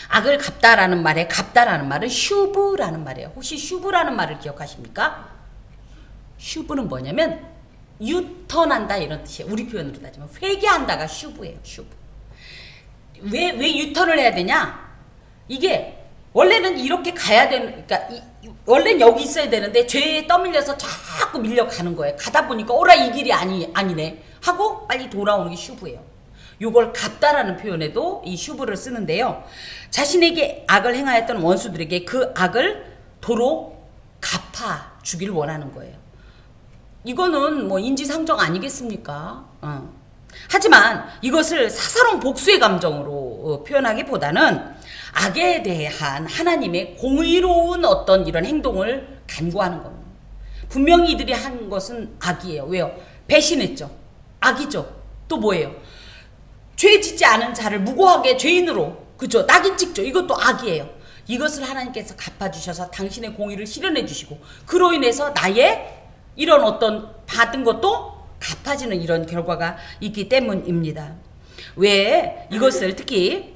악을 갚다라는 말에 갚다라는 말은 슈브라는 말이에요. 혹시 슈브라는 말을 기억하십니까? 슈브는 뭐냐면 유턴한다 이런 뜻이에요. 우리 표현으로 따지면 회개한다가 슈브예요. 슈브. 왜 유턴을 해야 되냐? 이게 원래는 이렇게 가야 되는, 그러니까 원래는 여기 있어야 되는데 죄에 떠밀려서 자꾸 밀려가는 거예요. 가다 보니까 오라 이 길이 아니네 하고 빨리 돌아오는 게 슈브예요. 요걸 갚다라는 표현에도 이 슈브를 쓰는데요. 자신에게 악을 행하였던 원수들에게 그 악을 도로 갚아 주기를 원하는 거예요. 이거는 뭐 인지상정 아니겠습니까? 하지만 이것을 사사로운 복수의 감정으로 표현하기보다는 악에 대한 하나님의 공의로운 어떤 이런 행동을 간구하는 겁니다. 분명히 이들이 한 것은 악이에요. 왜요? 배신했죠. 악이죠. 또 뭐예요? 죄 짓지 않은 자를 무고하게 죄인으로, 그죠? 낙인 찍죠. 이것도 악이에요. 이것을 하나님께서 갚아주셔서 당신의 공의를 실현해 주시고, 그로 인해서 나의 이런 어떤 받은 것도 갚아지는 이런 결과가 있기 때문입니다. 왜 이것을 특히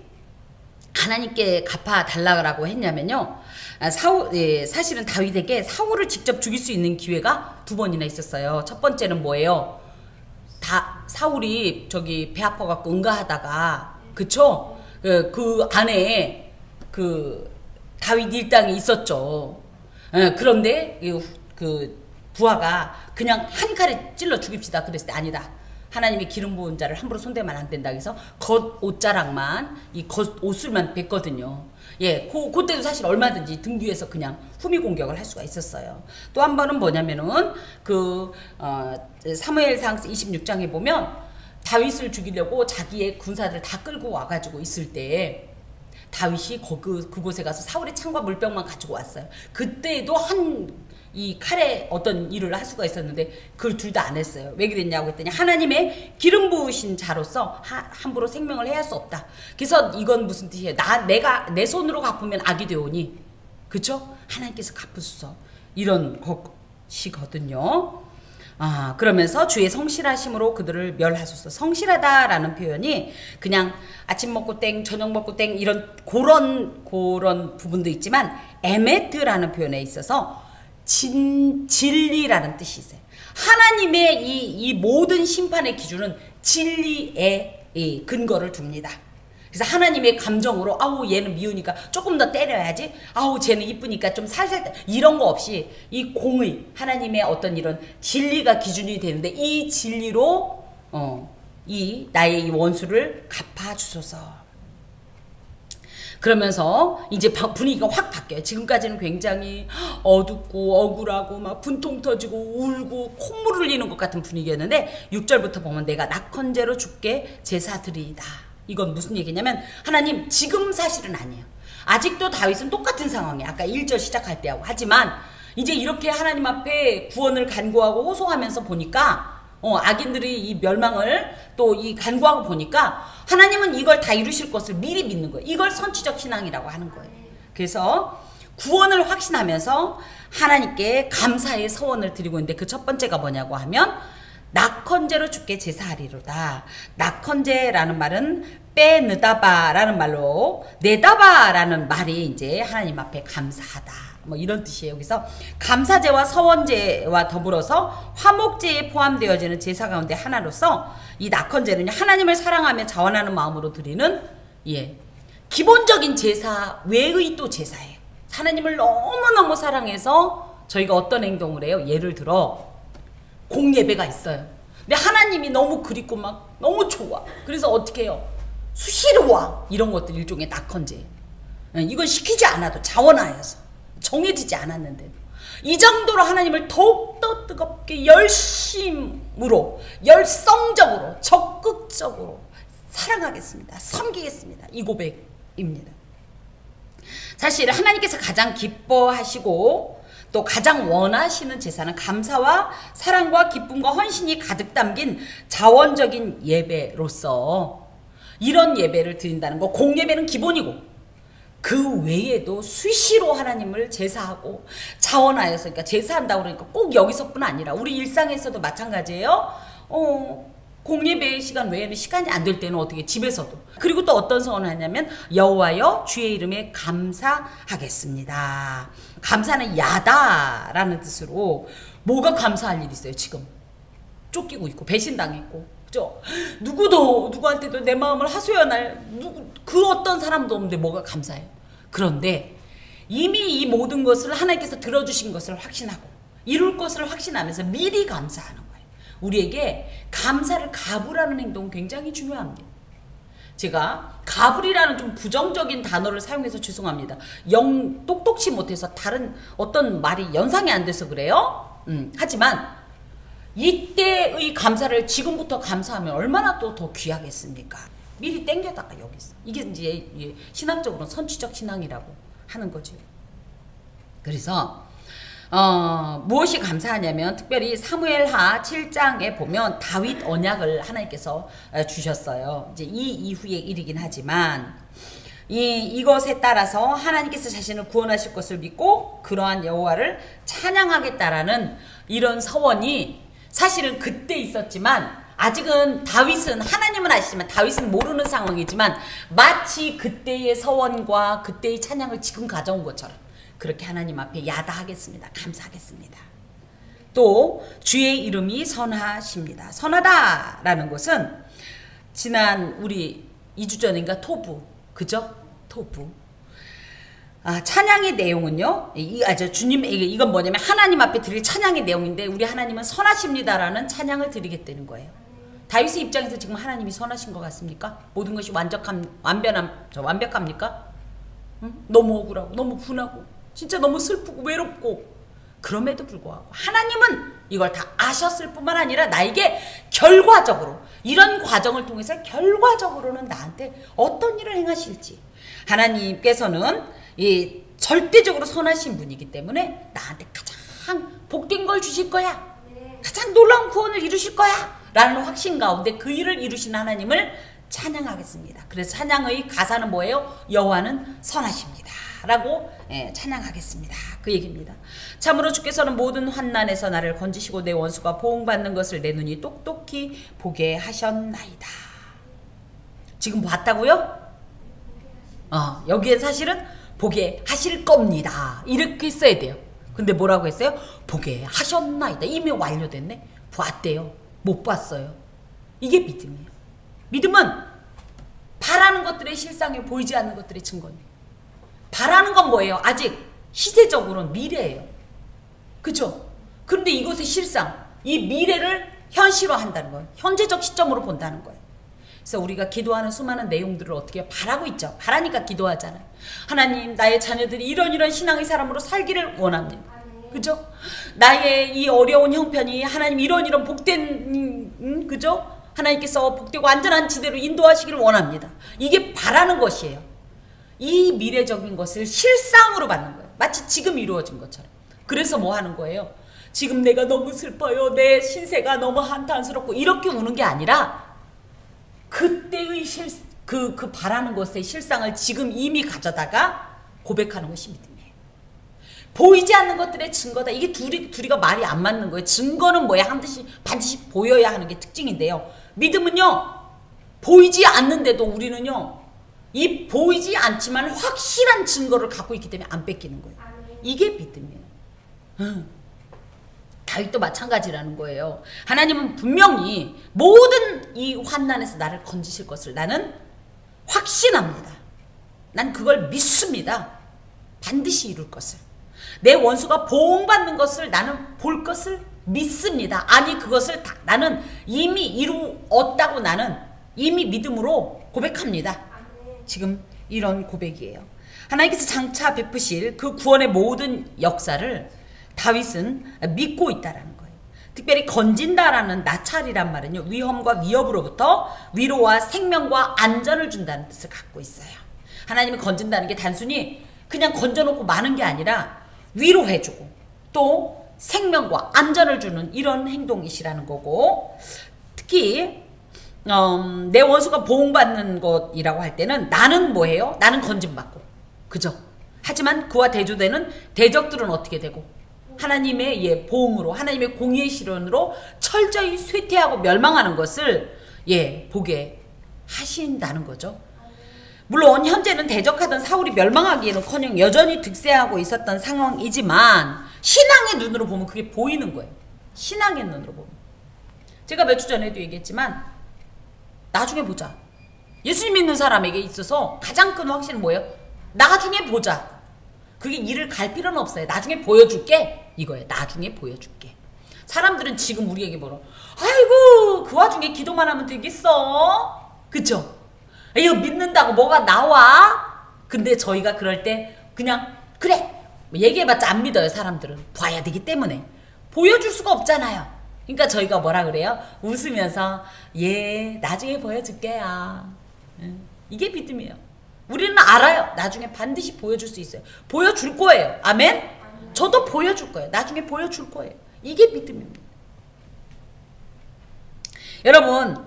하나님께 갚아달라고 했냐면요. 사실은 다윗에게 사울을 직접 죽일 수 있는 기회가 2번이나 있었어요. 첫 번째는 뭐예요? 사울이 저기 배 아파갖고 응가하다가, 그쵸? 그 안에 그 다윗 일당이 있었죠. 그런데 그 부하가 그냥 한 칼에 찔러 죽입시다 그랬을 때 아니다. 하나님의 기름 부은 자를 함부로 손대면 안 된다. 그래서 겉 옷자락만, 이 겉 옷을만 뱉거든요. 예, 그때도 사실 얼마든지 등 뒤에서 그냥 후미 공격을 할 수가 있었어요. 또 한 번은 뭐냐면은 사무엘상 26장에 보면 다윗을 죽이려고 자기의 군사들 다 끌고 와가지고 있을 때 다윗이 그곳에 가서 사울의 창과 물병만 가지고 왔어요. 그때도 이 칼에 어떤 일을 할 수가 있었는데 그걸 둘 다 안 했어요. 왜 그랬냐고 했더니 하나님의 기름 부으신 자로서 함부로 생명을 해야 할 수 없다. 그래서 이건 무슨 뜻이에요? 내가 내 손으로 갚으면 악이 되오니, 그쵸? 하나님께서 갚으소서, 이런 것이거든요. 그러면서 주의 성실하심으로 그들을 멸하소서. 성실하다라는 표현이 그냥 아침 먹고 땡, 저녁 먹고 땡 이런 그런 부분도 있지만 에메트라는 표현에 있어서 진리라는 뜻이 있어요. 하나님의 이 모든 심판의 기준은 진리에 근거를 둡니다. 그래서 하나님의 감정으로 아우 얘는 미우니까 조금 더 때려야지, 아우 쟤는 이쁘니까 좀 살살, 이런 거 없이 이 공의, 하나님의 어떤 이런 진리가 기준이 되는데 이 진리로 이 나의 이 원수를 갚아주소서. 그러면서 이제 분위기가 확 바뀌어요. 지금까지는 굉장히 어둡고 억울하고 막 분통 터지고 울고 콧물 흘리는 것 같은 분위기였는데 6절부터 보면 내가 낙헌제로 주께 제사 드리이다. 이건 무슨 얘기냐면 하나님 지금 사실은 아니에요. 아직도 다윗은 똑같은 상황이에요. 아까 1절 시작할 때하고. 하지만 이제 이렇게 하나님 앞에 구원을 간구하고 호소하면서 보니까 악인들이 이 멸망을 또 이 간구하고 보니까 하나님은 이걸 다 이루실 것을 미리 믿는 거예요. 이걸 선취적 신앙이라고 하는 거예요. 그래서 구원을 확신하면서 하나님께 감사의 서원을 드리고 있는데 그 첫 번째가 뭐냐고 하면 낙헌제로 주께 제사하리로다. 낙헌제라는 말은 빼느다바라는 말로 내다바라는 말이 이제 하나님 앞에 감사하다. 뭐 이런 뜻이에요. 그래서 감사제와 서원제와 더불어서 화목제에 포함되어지는 제사 가운데 하나로서 이 낙헌제는 하나님을 사랑하며 자원하는 마음으로 드리는 기본적인 제사 외의 또 제사예요. 하나님을 너무너무 사랑해서 저희가 어떤 행동을 해요? 예를 들어 공예배가 있어요. 근데 하나님이 너무 그립고 막 너무 좋아. 그래서 어떻게 해요? 수시로 와. 이런 것들 일종의 낙헌제예요. 이건 시키지 않아도 자원하여서 정해지지 않았는데 이 정도로 하나님을 더욱더 뜨겁게 열심으로 열성적으로 적극적으로 사랑하겠습니다. 섬기겠습니다. 이 고백입니다. 사실 하나님께서 가장 기뻐하시고 또 가장 원하시는 제사는 감사와 사랑과 기쁨과 헌신이 가득 담긴 자원적인 예배로서 이런 예배를 드린다는 거. 공예배는 기본이고 그 외에도 수시로 하나님을 제사하고 자원하여서 그러니까 제사한다고 그러니까 꼭 여기서뿐 아니라 우리 일상에서도 마찬가지예요. 공예배 시간 외에는 시간이 안 될 때는 어떻게 집에서도. 그리고 또 어떤 서원을 하냐면 여호와여 주의 이름에 감사하겠습니다. 감사는 야다라는 뜻으로 뭐가 감사할 일이 있어요. 지금 쫓기고 있고 배신당했고 그죠? 누구한테도 내 마음을 하소연할 그 어떤 사람도 없는데 뭐가 감사해요. 그런데 이미 이 모든 것을 하나님께서 들어주신 것을 확신하고 이룰 것을 확신하면서 미리 감사하는 거예요. 우리에게 감사를 가불하는 행동은 굉장히 중요합니다. 제가 가불이라는 좀 부정적인 단어를 사용해서 죄송합니다. 똑똑치 못해서 다른 어떤 말이 연상이 안 돼서 그래요. 하지만 이때의 감사를 지금부터 감사하면 얼마나 또 더 귀하겠습니까? 미리 땡겨다가 여기 있어. 이게 이제 신학적으로는 선취적 신앙이라고 하는 거죠. 그래서 무엇이 감사하냐면 특별히 사무엘하 7장에 보면 다윗 언약을 하나님께서 주셨어요. 이제 이 이후의 일이긴 하지만 이것에 따라서 하나님께서 자신을 구원하실 것을 믿고 그러한 여호와를 찬양하겠다라는 이런 서원이 사실은 그때 있었지만 아직은 다윗은 하나님은 아시지만 다윗은 모르는 상황이지만 마치 그때의 서원과 그때의 찬양을 지금 가져온 것처럼 그렇게 하나님 앞에 야다하겠습니다. 감사하겠습니다. 또 주의 이름이 선하십니다. 선하다라는 것은 지난 우리 2주 전인가 토부 그죠? 토부 찬양의 내용은요. 주님 이건 뭐냐면 하나님 앞에 드릴 찬양의 내용인데 우리 하나님은 선하십니다라는 찬양을 드리겠다는 거예요. 다윗의 입장에서 지금 하나님이 선하신 것 같습니까? 모든 것이 완벽합니까? 응? 너무 억울하고 너무 분하고 진짜 너무 슬프고 외롭고 그럼에도 불구하고 하나님은 이걸 다 아셨을 뿐만 아니라 나에게 결과적으로 이런 과정을 통해서 결과적으로는 나한테 어떤 일을 행하실지 하나님께서는 절대적으로 선하신 분이기 때문에 나한테 가장 복된 걸 주실 거야. 가장 놀라운 구원을 이루실 거야. 라는 확신 가운데 그 일을 이루신 하나님을 찬양하겠습니다. 그래서 찬양의 가사는 뭐예요? 여호와는 선하십니다. 라고 찬양하겠습니다. 그 얘기입니다. 참으로 주께서는 모든 환난에서 나를 건지시고 내 원수가 보응받는 것을 내 눈이 똑똑히 보게 하셨나이다. 지금 봤다고요? 여기에 사실은 보게 하실 겁니다. 이렇게 써야 돼요. 근데 뭐라고 했어요? 보게 하셨나이다. 이미 완료됐네. 봤대요. 못 봤어요. 이게 믿음이에요. 믿음은 바라는 것들의 실상에 보이지 않는 것들의 증거입니다. 바라는 건 뭐예요? 아직 시대적으로는 미래예요. 그죠? 그런데 이것의 실상, 이 미래를 현실화한다는 거예요. 현재적 시점으로 본다는 거예요. 그래서 우리가 기도하는 수많은 내용들을 어떻게 바라고 있죠. 바라니까 기도하잖아요. 하나님, 나의 자녀들이 이런 신앙의 사람으로 살기를 원합니다. 그죠? 나의 이 어려운 형편이 하나님 이런 복된 그죠? 하나님께서 복되고 안전한 지대로 인도하시기를 원합니다. 이게 바라는 것이에요. 이 미래적인 것을 실상으로 받는 거예요. 마치 지금 이루어진 것처럼. 그래서 뭐 하는 거예요? 지금 내가 너무 슬퍼요. 내 신세가 너무 한탄스럽고 이렇게 우는 게 아니라 그때의 그 바라는 것의 실상을 지금 이미 가져다가 고백하는 것이 믿음이에요. 보이지 않는 것들의 증거다. 이게 둘이가 말이 안 맞는 거예요. 증거는 뭐야? 반드시 보여야 하는 게 특징인데요. 믿음은요, 보이지 않는데도 우리는요, 이 보이지 않지만 확실한 증거를 갖고 있기 때문에 안 뺏기는 거예요. 이게 믿음이에요. 다윗도 마찬가지라는 거예요. 하나님은 분명히 모든 이 환난에서 나를 건지실 것을 나는 확신합니다. 난 그걸 믿습니다. 반드시 이룰 것을. 내 원수가 보응받는 것을 나는 볼 것을 믿습니다. 아니 그것을 나는 이미 이루었다고 나는 이미 믿음으로 고백합니다. 지금 이런 고백이에요. 하나님께서 장차 베푸실 그 구원의 모든 역사를 다윗은 믿고 있다라는 거예요. 특별히 건진다라는 나찰이란 말은요, 위험과 위협으로부터 위로와 생명과 안전을 준다는 뜻을 갖고 있어요. 하나님이 건진다는 게 단순히 그냥 건져놓고 마는 게 아니라 위로해주고 또 생명과 안전을 주는 이런 행동이시라는 거고, 특히 내 원수가 보응받는 것이라고 할 때는 나는 뭐예요? 나는 건진받고, 그죠? 하지만 그와 대조되는 대적들은 어떻게 되고, 하나님의 보응으로, 하나님의 공의의 실현으로 철저히 쇠퇴하고 멸망하는 것을 보게 하신다는 거죠. 물론 현재는 대적하던 사울이 멸망하기에는커녕 여전히 득세하고 있었던 상황이지만 신앙의 눈으로 보면 그게 보이는 거예요. 신앙의 눈으로 보면. 제가 몇 주 전에도 얘기했지만 나중에 보자. 예수님 믿는 사람에게 있어서 가장 큰 확신은 뭐예요? 나중에 보자. 그게 일을 갈 필요는 없어요. 나중에 보여줄게. 이거예요. 나중에 보여줄게. 사람들은 지금 우리에게 뭐라, 아이고 그 와중에 기도만 하면 되겠어. 그쵸? 이거 믿는다고 뭐가 나와? 근데 저희가 그럴 때 그냥 그래 얘기해봤자 안 믿어요. 사람들은 봐야 되기 때문에. 보여줄 수가 없잖아요. 그러니까 저희가 뭐라 그래요? 웃으면서 나중에 보여줄게요. 이게 믿음이에요. 우리는 알아요. 나중에 반드시 보여줄 수 있어요. 보여줄 거예요. 아멘? 저도 보여줄 거예요. 나중에 보여줄 거예요. 이게 믿음입니다. 여러분,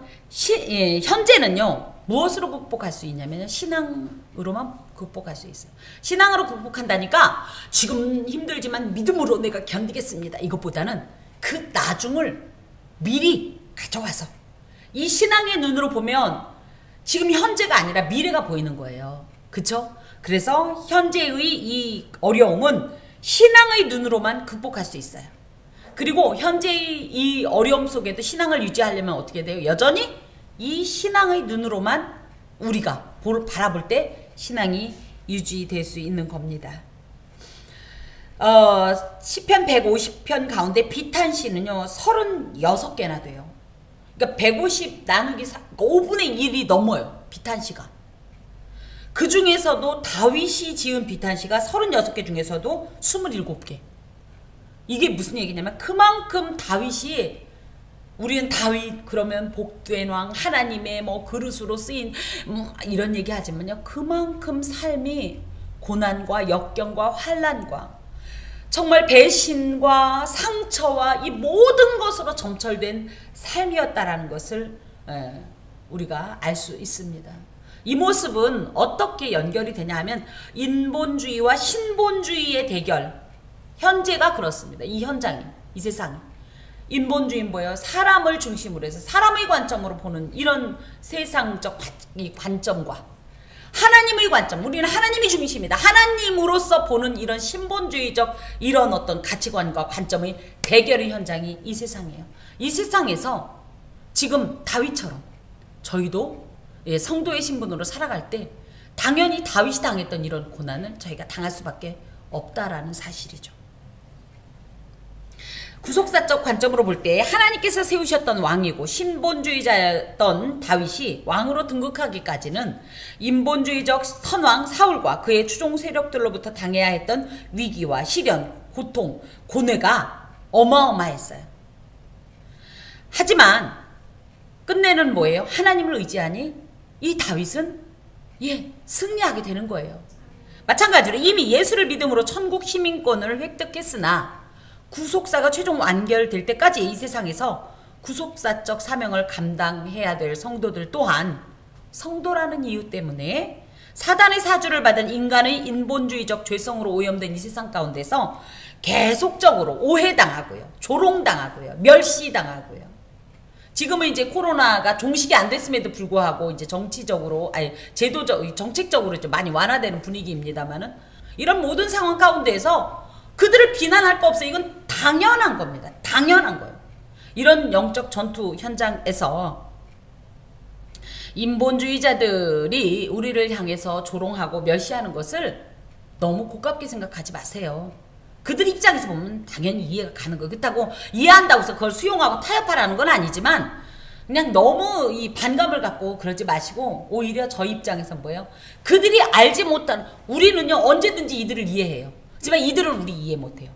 현재는요, 무엇으로 극복할 수 있냐면 신앙으로만 극복할 수 있어요. 신앙으로 극복한다니까 지금 힘들지만 믿음으로 내가 견디겠습니다. 이것보다는 그 나중을 미리 가져와서 이 신앙의 눈으로 보면 지금 현재가 아니라 미래가 보이는 거예요. 그쵸? 그래서 현재의 이 어려움은 신앙의 눈으로만 극복할 수 있어요. 그리고 현재의 이 어려움 속에도 신앙을 유지하려면 어떻게 돼요? 여전히 이 신앙의 눈으로만 우리가 바라볼 때 신앙이 유지될 수 있는 겁니다. 시편 150편 가운데 비탄시는요 36개나 돼요. 그러니까 150 나누기 5분의 1이 넘어요. 비탄시가. 그 중에서도 다윗이 지은 비탄시가 36개 중에서도 27개. 이게 무슨 얘기냐면 그만큼 다윗이, 우리는 다윗 그러면 복된 왕, 하나님의 뭐 그릇으로 쓰인 이런 얘기 하지만요, 그만큼 삶이 고난과 역경과 환난과 정말 배신과 상처와 이 모든 것으로 점철된 삶이었다라는 것을 우리가 알 수 있습니다. 이 모습은 어떻게 연결이 되냐 하면 인본주의와 신본주의의 대결, 현재가 그렇습니다. 이 현장이, 이 세상이. 인본주의는 뭐예요? 사람을 중심으로 해서 사람의 관점으로 보는 이런 세상적 관점과 하나님의 관점, 우리는 하나님이 중심이다. 하나님으로서 보는 이런 신본주의적 이런 어떤 가치관과 관점의 대결의 현장이 이 세상이에요. 이 세상에서 지금 다윗처럼 저희도 성도의 신분으로 살아갈 때 당연히 다윗이 당했던 이런 고난을 저희가 당할 수밖에 없다라는 사실이죠. 구속사적 관점으로 볼 때 하나님께서 세우셨던 왕이고 신본주의자였던 다윗이 왕으로 등극하기까지는 인본주의적 선왕 사울과 그의 추종 세력들로부터 당해야 했던 위기와 시련, 고통, 고뇌가 어마어마했어요. 하지만 끝내는 뭐예요? 하나님을 의지하니 이 다윗은 승리하게 되는 거예요. 마찬가지로 이미 예수를 믿음으로 천국 시민권을 획득했으나 구속사가 최종 완결될 때까지 이 세상에서 구속사적 사명을 감당해야 될 성도들 또한 성도라는 이유 때문에 사단의 사주를 받은 인간의 인본주의적 죄성으로 오염된 이 세상 가운데서 계속적으로 오해당하고요, 조롱당하고요, 멸시당하고요. 지금은 이제 코로나가 종식이 안 됐음에도 불구하고 이제 정치적으로, 정책적으로 좀 많이 완화되는 분위기입니다만은 이런 모든 상황 가운데에서 그들을 비난할 거 없어요. 이건 당연한 겁니다. 당연한 거예요. 이런 영적 전투 현장에서 인본주의자들이 우리를 향해서 조롱하고 멸시하는 것을 너무 고깝게 생각하지 마세요. 그들 입장에서 보면 당연히 이해가 가는 거예요. 그렇다고 이해한다고 해서 그걸 수용하고 타협하라는 건 아니지만 그냥 너무 이 반감을 갖고 그러지 마시고 오히려 저 입장에서 뭐예요? 그들이 알지 못하는, 우리는요 언제든지 이들을 이해해요. 하지만 이들은 우리 이해 못해요.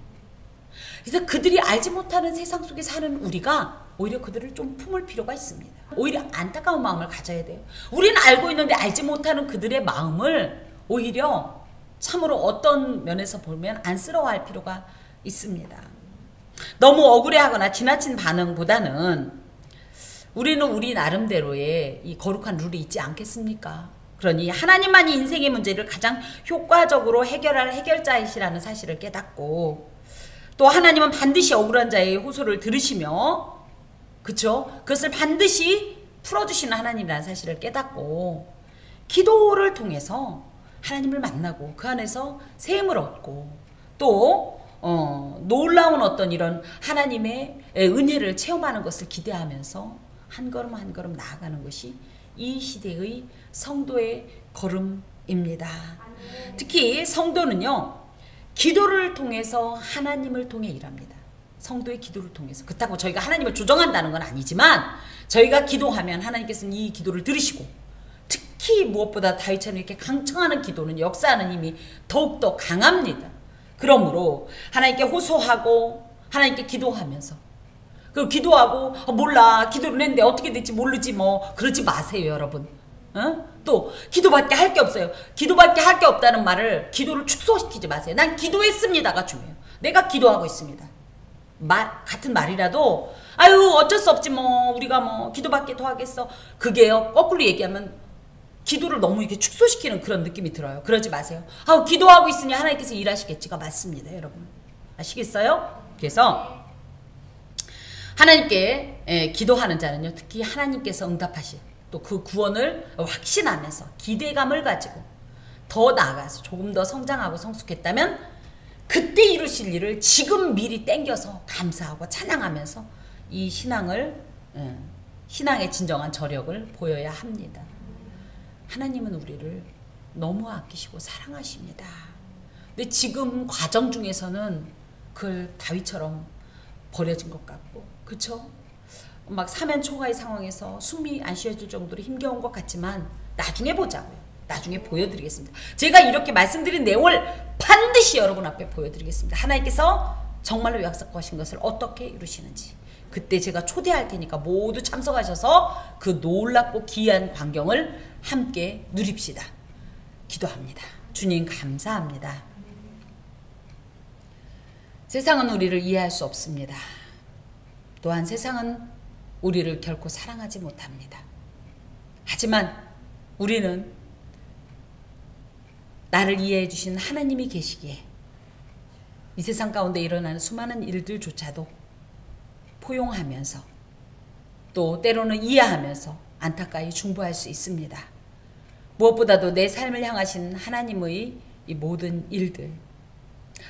그래서 그들이 알지 못하는 세상 속에 사는 우리가 오히려 그들을 좀 품을 필요가 있습니다. 오히려 안타까운 마음을 가져야 돼요. 우리는 알고 있는데 알지 못하는 그들의 마음을 오히려 참으로 어떤 면에서 보면 안쓰러워할 필요가 있습니다. 너무 억울해하거나 지나친 반응보다는 우리는 우리 나름대로의 이 거룩한 룰이 있지 않겠습니까? 그러니 하나님만이 인생의 문제를 가장 효과적으로 해결할 해결자이시라는 사실을 깨닫고, 또 하나님은 반드시 억울한 자의 호소를 들으시며, 그쵸? 그것을 반드시 풀어주시는 하나님이라는 사실을 깨닫고 기도를 통해서 하나님을 만나고 그 안에서 샘을 얻고 또 놀라운 어떤 이런 하나님의 은혜를 체험하는 것을 기대하면서 한 걸음 한 걸음 나아가는 것이 이 시대의 성도의 걸음입니다. 특히 성도는요, 기도를 통해서 하나님을 통해 일합니다. 성도의 기도를 통해서. 그렇다고 저희가 하나님을 조정한다는 건 아니지만 저희가 기도하면 하나님께서는 이 기도를 들으시고, 특히 무엇보다 다윗처럼 이렇게 강청하는 기도는 역사하는 힘이 더욱더 강합니다. 그러므로 하나님께 호소하고 하나님께 기도하면서, 그 기도하고 몰라, 기도를 했는데 어떻게 될지 모르지 뭐 그러지 마세요 여러분. 또 기도밖에 할 게 없어요. 기도밖에 할 게 없다는 말을, 기도를 축소시키지 마세요. 난 기도했습니다가 중요해요. 내가 기도하고 있습니다. 같은 말이라도 아유 어쩔 수 없지 뭐 우리가 뭐 기도밖에 더 하겠어, 그게요 거꾸로 얘기하면 기도를 너무 이렇게 축소시키는 그런 느낌이 들어요. 그러지 마세요. 기도하고 있으니 하나님께서 일하시겠지가 맞습니다 여러분. 아시겠어요? 그래서 하나님께 기도하는 자는요, 특히 하나님께서 응답하실, 또 그 구원을 확신하면서 기대감을 가지고 더 나아가서 조금 더 성장하고 성숙했다면 그때 이루실 일을 지금 미리 땡겨서 감사하고 찬양하면서 이 신앙의 진정한 저력을 보여야 합니다. 하나님은 우리를 너무 아끼시고 사랑하십니다. 근데 지금 과정 중에서는 그걸 다윗처럼 버려진 것 같고, 그쵸? 막 사면초가의 상황에서 숨이 안 쉬어질 정도로 힘겨운 것 같지만 나중에 보자고요. 나중에 보여드리겠습니다. 제가 이렇게 말씀드린 내용을 반드시 여러분 앞에 보여드리겠습니다. 하나님께서 정말로 약속하신 것을 어떻게 이루시는지. 그때 제가 초대할 테니까 모두 참석하셔서 그 놀랍고 귀한 광경을 함께 누립시다. 기도합니다. 주님 감사합니다. 세상은 우리를 이해할 수 없습니다. 또한 세상은 우리를 결코 사랑하지 못합니다. 하지만 우리는 나를 이해해 주신 하나님이 계시기에 이 세상 가운데 일어나는 수많은 일들조차도 포용하면서 또 때로는 이해하면서 안타까이 중보할 수 있습니다. 무엇보다도 내 삶을 향하신 하나님의 이 모든 일들,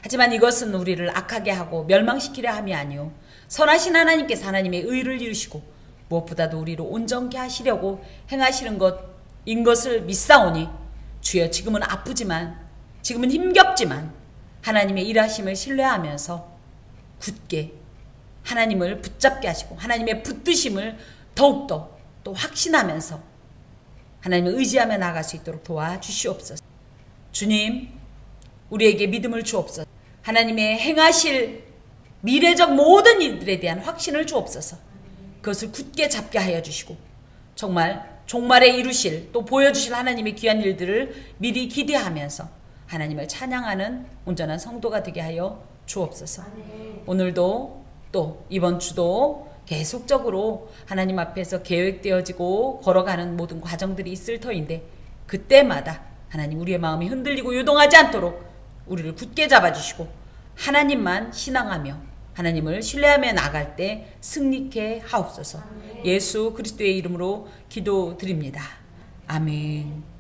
하지만 이것은 우리를 악하게 하고 멸망시키려 함이 아니오 선하신 하나님께서 하나님의 의를 이루시고 무엇보다도 우리를 온전케 하시려고 행하시는 것인 것을 믿사오니 주여, 지금은 아프지만, 지금은 힘겹지만 하나님의 일하심을 신뢰하면서 굳게 하나님을 붙잡게 하시고 하나님의 붙드심을 더욱더 또 확신하면서 하나님을 의지하며 나아갈 수 있도록 도와주시옵소서. 주님, 우리에게 믿음을 주옵소서. 하나님의 행하실 미래적 모든 일들에 대한 확신을 주옵소서. 그것을 굳게 잡게 하여 주시고 정말 종말에 이루실 또 보여주실 하나님의 귀한 일들을 미리 기대하면서 하나님을 찬양하는 온전한 성도가 되게 하여 주옵소서. 오늘도 또 이번 주도 계속적으로 하나님 앞에서 계획되어지고 걸어가는 모든 과정들이 있을 터인데 그때마다 하나님 우리의 마음이 흔들리고 요동하지 않도록 우리를 굳게 잡아주시고 하나님만 신앙하며 하나님을 신뢰하며 나갈 때 승리케 하옵소서. 예수 그리스도의 이름으로 기도드립니다. 아멘.